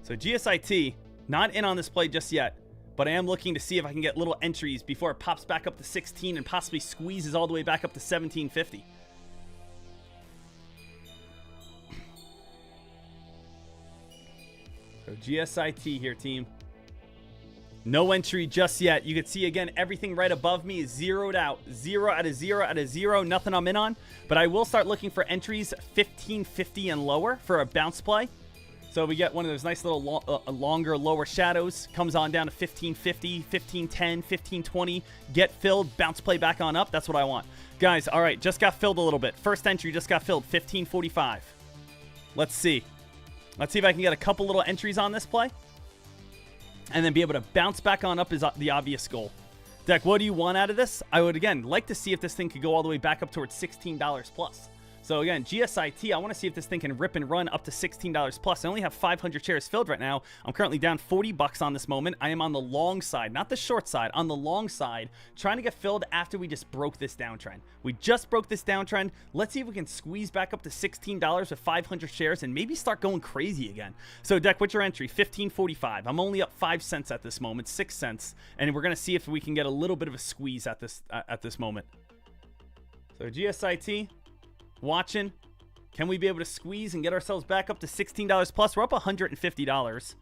So GSIT, not in on this play just yet, but I am looking to see if I can get little entries before it pops back up to 16 and possibly squeezes all the way back up to 1750. So GSIT here, team. No entry just yet. You can see, again, everything right above me is zeroed out. 0 out of 0 out of 0. Nothing I'm in on. But I will start looking for entries 1550 and lower for a bounce play. So we get one of those nice little longer, lower shadows. Comes on down to 1550, 1510, 1520. Get filled. Bounce play back on up. That's what I want. Guys, all right. Just got filled a little bit. First entry just got filled. 1545. Let's see. Let's see if I can get a couple little entries on this play. And then be able to bounce back on up is the obvious goal. Deck, what do you want out of this? I would, again, like to see if this thing could go all the way back up towards $16 plus. So, again, GSIT, I want to see if this thing can rip and run up to $16 plus. I only have 500 shares filled right now. I'm currently down 40 bucks on this moment. I am on the long side, not the short side, on the long side, trying to get filled after we just broke this downtrend. We just broke this downtrend. Let's see if we can squeeze back up to $16 with 500 shares and maybe start going crazy again. So, Deck, what's your entry? 1545. I'm only up 5 cents at this moment, 6 cents, and we're going to see if we can get a little bit of a squeeze at this moment. So, GSIT. Watching. Can we be able to squeeze and get ourselves back up to $16 plus? We're up $150.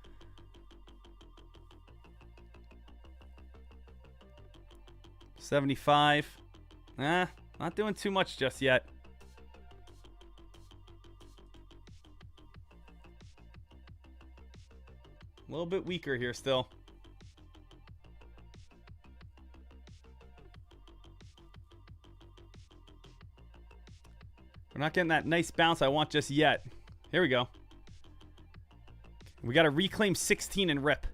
$75. Not doing too much just yet. A little bit weaker here still. We're not getting that nice bounce I want just yet. Here we go. We got to reclaim 16 and rip.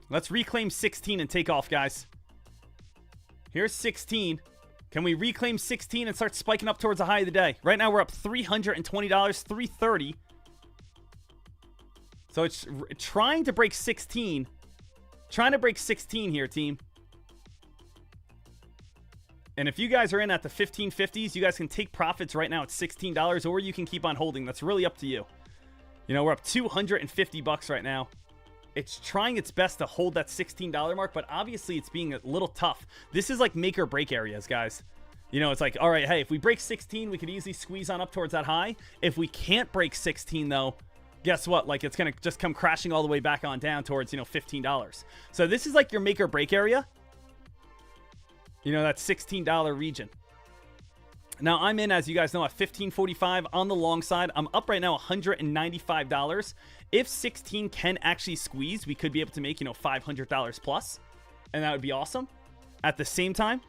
Let's reclaim 16 and take off, guys. Here's 16. Can we reclaim 16 and start spiking up towards the high of the day? Right now we're up $320, $330. So it's trying to break 16. Trying to break 16 here, team. And if you guys are in at the 1550s, you guys can take profits right now at $16, or you can keep on holding. That's really up to you. You know, we're up 250 bucks right now. It's trying its best to hold that $16 mark, but obviously it's being a little tough. This is like make or break areas, guys. You know, it's like, all right, hey, if we break 16, we could easily squeeze on up towards that high. If we can't break 16, though, guess what? Like, it's going to just come crashing all the way back on down towards, you know, $15. So this is like your make or break area. You know, that $16 region. Now, I'm in, as you guys know, at $15.45 on the long side. I'm up right now $195. If 16 can actually squeeze, we could be able to make, you know, $500 plus. And that would be awesome. At the same time,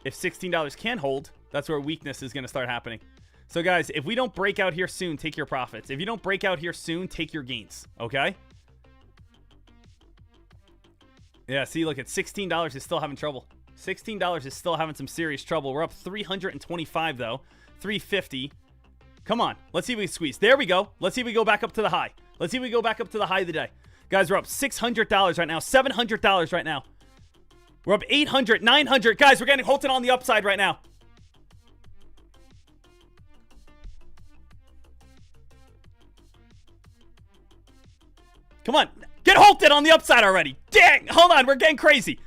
if $16 can hold, that's where weakness is going to start happening. So, guys, if we don't break out here soon, take your profits. If you don't break out here soon, take your gains. Okay? Yeah, see, look, at $16 is still having trouble. $16 is still having some serious trouble. We're up 325 though. 350. Come on. Let's see if we can squeeze. There we go. Let's see if we go back up to the high. Let's see if we go back up to the high of the day. Guys, we're up $600 right now. $700 right now. We're up 800, 900. Guys, we're getting halted on the upside right now. Come on. Get halted on the upside already. Dang. Hold on. We're getting crazy.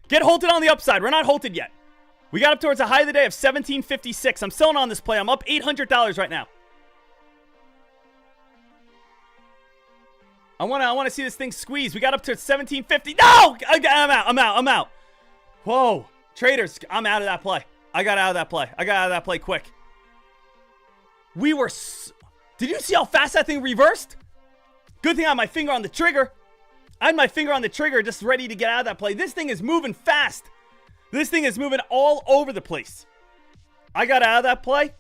Get halted on the upside. We're not halted yet. We got up towards the high of the day of 1756. I'm selling on this play. I'm up $800 right now. I want to see this thing squeeze. We got up to 1750. No! I'm out. Whoa. Traders, I'm out of that play. I got out of that play quick. We were... Did you see how fast that thing reversed? Good thing I had my finger on the trigger. I had my finger on the trigger just ready to get out of that play. This thing is moving fast. This thing is moving all over the place. I got out of that play.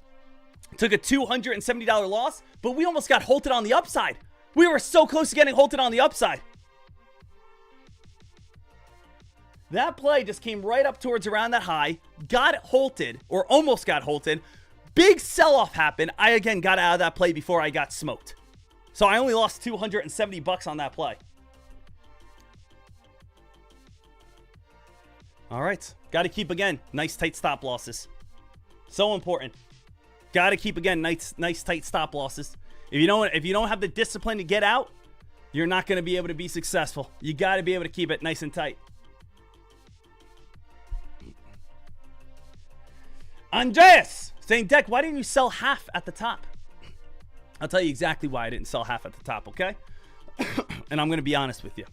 Took a $270 loss, but we almost got halted on the upside. We were so close to getting halted on the upside. That play just came right up towards around that high, got halted, or almost got halted. Big sell-off happened. I again got out of that play before I got smoked. So I only lost $270 on that play. All right. Got to keep, again, nice tight stop losses. So important. Got to keep, again, nice tight stop losses. If you don't have the discipline to get out, you're not going to be able to be successful. You got to be able to keep it nice and tight. Andreas saying, Deck, why didn't you sell half at the top? I'll tell you exactly why I didn't sell half at the top, okay? And I'm going to be honest with you.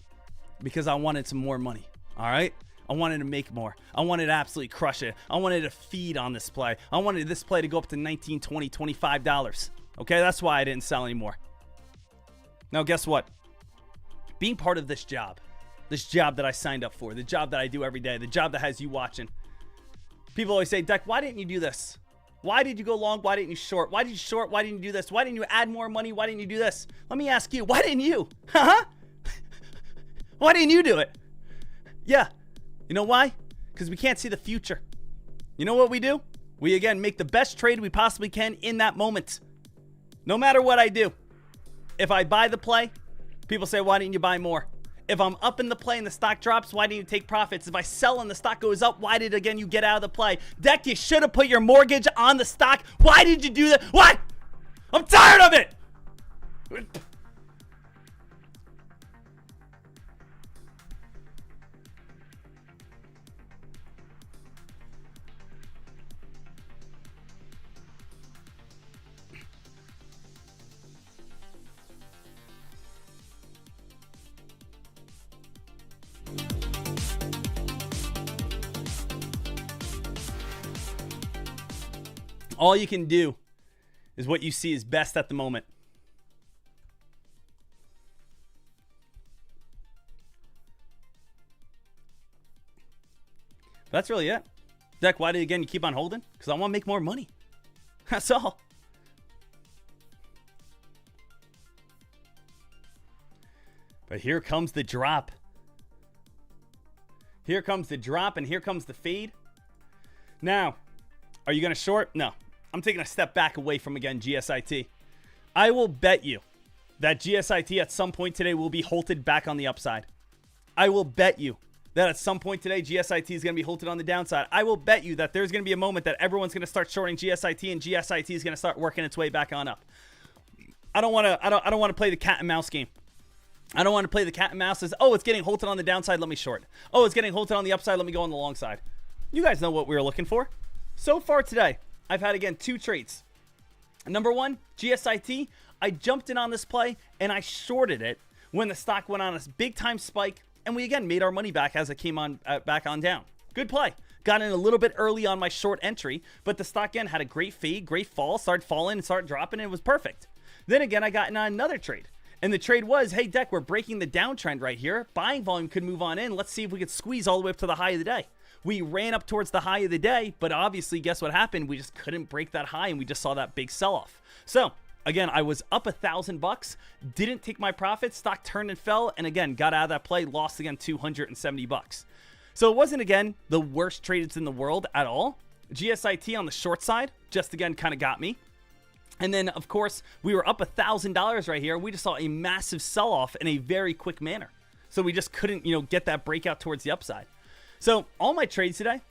Because I wanted some more money, all right? I wanted to make more. I wanted to absolutely crush it. I wanted to feed on this play. I wanted this play to go up to $19, $20, $25. Okay, that's why I didn't sell anymore. Now, guess what? Being part of this job that I signed up for, the job that I do every day, the job that has you watching. People always say, Deck, why didn't you do this? Why did you go long? Why didn't you short? Why did you short? Why didn't you do this? Why didn't you add more money? Why didn't you do this? Let me ask you, why didn't you? Huh? Why didn't you do it? Yeah. You know why? Because we can't see the future. You know what we do? We, again, make the best trade we possibly can in that moment. No matter what I do. If I buy the play, people say, why didn't you buy more? If I'm up in the play and the stock drops, why didn't you take profits? If I sell and the stock goes up, why did, again, you get out of the play? Deck, you should have put your mortgage on the stock. Why did you do that? What? I'm tired of it. All you can do is what you see is best at the moment. That's really it. Deck, why did, again, you keep on holding? Because I want to make more money. That's all. But here comes the drop. Here comes the drop, and here comes the fade. Now, are you going to short? No. I'm taking a step back away from, again, GSIT. I will bet you that GSIT at some point today will be halted back on the upside. I will bet you that at some point today, GSIT is going to be halted on the downside. I will bet you that there's going to be a moment that everyone's going to start shorting GSIT and GSIT is going to start working its way back on up. I don't want to play the cat and mouse game. I don't want to play the cat and mouse as, oh, it's getting halted on the downside, let me short. Oh, it's getting halted on the upside, let me go on the long side. You guys know what we were looking for. So far today, I've had, again, 2 trades. Number 1, GSIT. I jumped in on this play, and I shorted it when the stock went on a big-time spike, and we, again, made our money back as it came on back on down. Good play. Got in a little bit early on my short entry, but the stock, again, had a great fade, great fall, started falling, and started dropping, and it was perfect. Then, again, I got in on another trade. And the trade was, hey, Deck, we're breaking the downtrend right here. Buying volume could move on in. Let's see if we could squeeze all the way up to the high of the day. We ran up towards the high of the day, but obviously, guess what happened? We just couldn't break that high, and we just saw that big sell-off. So, again, I was up $1,000, didn't take my profit, stock turned and fell, and again, got out of that play, lost again $270. So it wasn't, again, the worst trades in the world at all. GSIT on the short side just, again, kind of got me. And then, of course, we were up $1,000 right here. We just saw a massive sell-off in a very quick manner. So we just couldn't, get that breakout towards the upside. So all my trades today,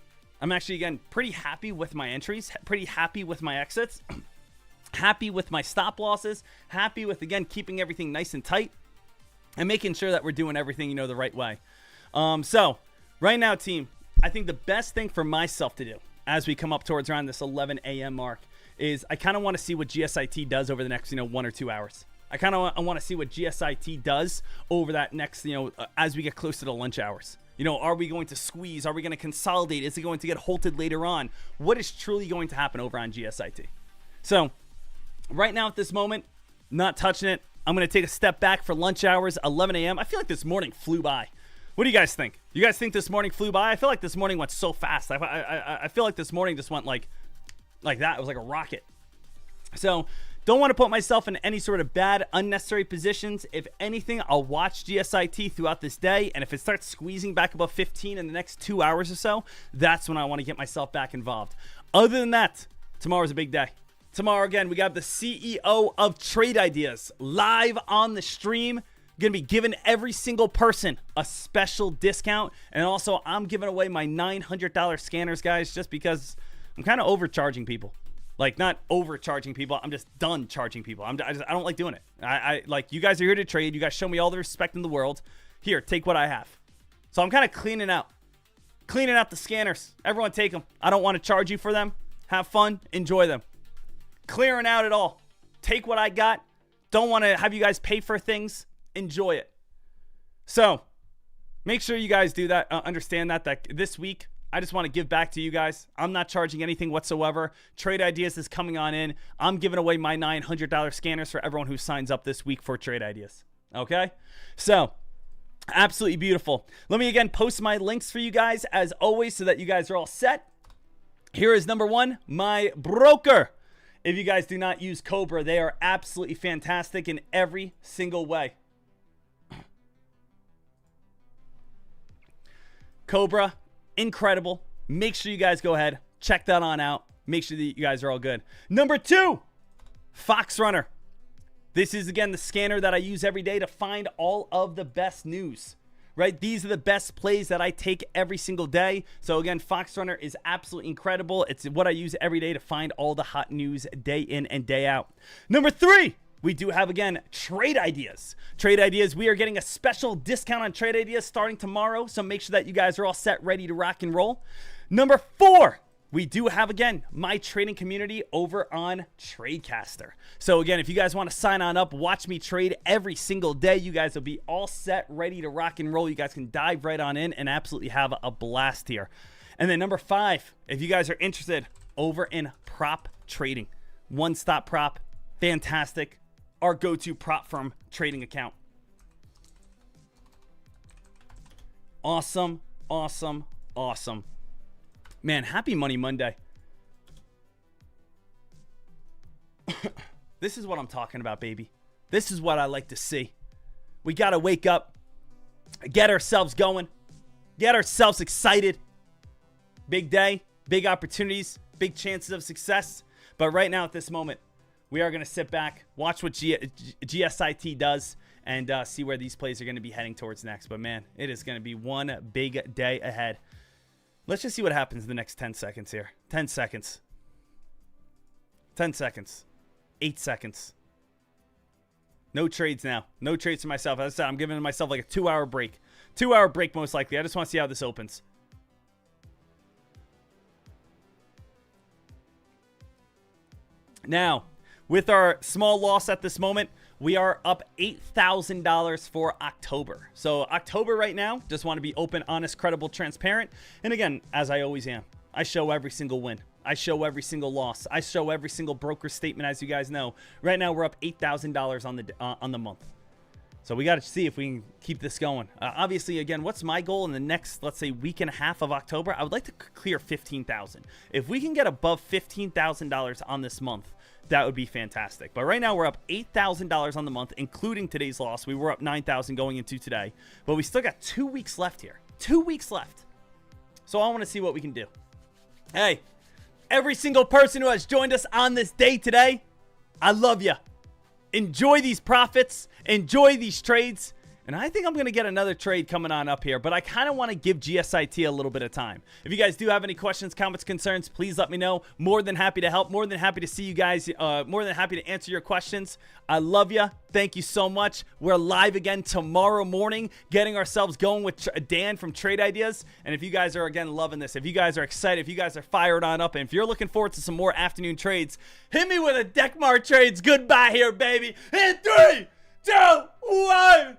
I'm actually, again, pretty happy with my entries, pretty happy with my exits, happy with my stop losses, happy with, again, keeping everything nice and tight and making sure that we're doing everything, the right way. So right now, team, I think the best thing for myself to do as we come up towards around this 11 a.m. mark is I kind of want to see what GSIT does over the next, 1 or 2 hours. I kind of want to see what GSIT does over that next, as we get close to the lunch hours. Are we going to squeeze? Are we going to consolidate? Is it going to get halted later on? What is truly going to happen over on GSIT? So right now at this moment, not touching it. I'm going to take a step back for lunch hours, 11 a.m. I feel like this morning flew by. What do you guys think? You guys think this morning flew by? I feel like this morning went so fast. I feel like this morning just went like that. It was like a rocket. So don't want to put myself in any sort of bad, unnecessary positions. If anything, I'll watch GSIT throughout this day. And if it starts squeezing back above 15 in the next 2 hours or so, that's when I want to get myself back involved. Other than that, tomorrow's a big day. Tomorrow, again, we got the CEO of Trade Ideas live on the stream. Going to be giving every single person a special discount. And also, I'm giving away my $900 scanners, guys, just because I'm kind of overcharging people. Like, not overcharging people. I'm just done charging people. I don't like doing it. I like, you guys are here to trade. You guys show me all the respect in the world. Here, take what I have. So I'm kind of cleaning out the scanners. Everyone take them. I don't want to charge you for them. Have fun. Enjoy them. Clearing out it all. Take what I got. Don't want to have you guys pay for things. Enjoy it. So make sure you guys do that. Understand that this week, I just want to give back to you guys. I'm not charging anything whatsoever. Trade Ideas is coming on in. I'm giving away my $900 scanners for everyone who signs up this week for Trade Ideas. Okay? So, absolutely beautiful. Let me again post my links for you guys as always so that you guys are all set. Here is number one, my broker. If you guys do not use Cobra, they are absolutely fantastic in every single way. Cobra, incredible. Make sure you guys go ahead, check that on out. Make sure that you guys are all good. Number two, Fox Runner. This is, again, the scanner that I use every day to find all of the best news, right? These are the best plays that I take every single day. So, again, Fox Runner is absolutely incredible. It's what I use every day to find all the hot news day in and day out. Number three, we do have, again, Trade Ideas. Trade Ideas, we are getting a special discount on Trade Ideas starting tomorrow, so make sure that you guys are all set, ready to rock and roll. Number four, we do have, again, my trading community over on Tradecaster. So, again, if you guys want to sign on up, watch me trade every single day, you guys will be all set, ready to rock and roll. You guys can dive right on in and absolutely have a blast here. And then number five, if you guys are interested, over in prop trading. One-stop prop, fantastic. Our go-to prop firm trading account. Awesome, awesome, awesome. Man, happy Money Monday. This is what I'm talking about, baby. This is what I like to see. We got to wake up, get ourselves going, get ourselves excited. Big day, big opportunities, big chances of success. But right now at this moment, we are going to sit back, watch what GSIT does, and see where these plays are going to be heading towards next. But, man, it is going to be one big day ahead. Let's just see what happens in the next 10 seconds here. 10 seconds. 10 seconds. 8 seconds. No trades now. No trades for myself. As I said, I'm giving myself like a 2-hour break. 2-hour break most likely. I just want to see how this opens. Now, with our small loss at this moment, we are up $8,000 for October. So October right now, just want to be open, honest, credible, transparent. And again, as I always am, I show every single win. I show every single loss. I show every single broker statement, as you guys know. Right now, we're up $8,000 on the month. So we got to see if we can keep this going. Obviously, again, what's my goal in the next, let's say, week and a half of October? I would like to clear $15,000. If we can get above $15,000 on this month, that would be fantastic. But right now we're up $8,000 on the month, including today's loss. We were up $9,000 going into today, but we still got 2 weeks left here. 2 weeks left. So I want to see what we can do. Hey, every single person who has joined us on this day today, I love you. Enjoy these profits. Enjoy these trades. And I think I'm going to get another trade coming on up here, but I kind of want to give GSIT a little bit of time. If you guys do have any questions, comments, concerns, please let me know. More than happy to help. More than happy to see you guys. More than happy to answer your questions. I love you. Thank you so much. We're live again tomorrow morning, getting ourselves going with Dan from Trade Ideas. And if you guys are, again, loving this, if you guys are excited, if you guys are fired on up, and if you're looking forward to some more afternoon trades, hit me with a Dekmar trades. Goodbye here, baby. In 3, 2, 1.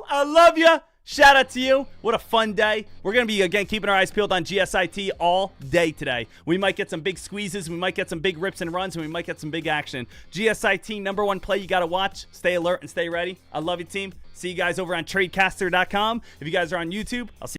I love you. Shout out to you. What a fun day. We're going to be, again, keeping our eyes peeled on GSIT all day today. We might get some big squeezes. We might get some big rips and runs, and we might get some big action. GSIT, #1 play you got to watch. Stay alert and stay ready. I love you, team. See you guys over on tradecaster.com. If you guys are on YouTube, I'll see you.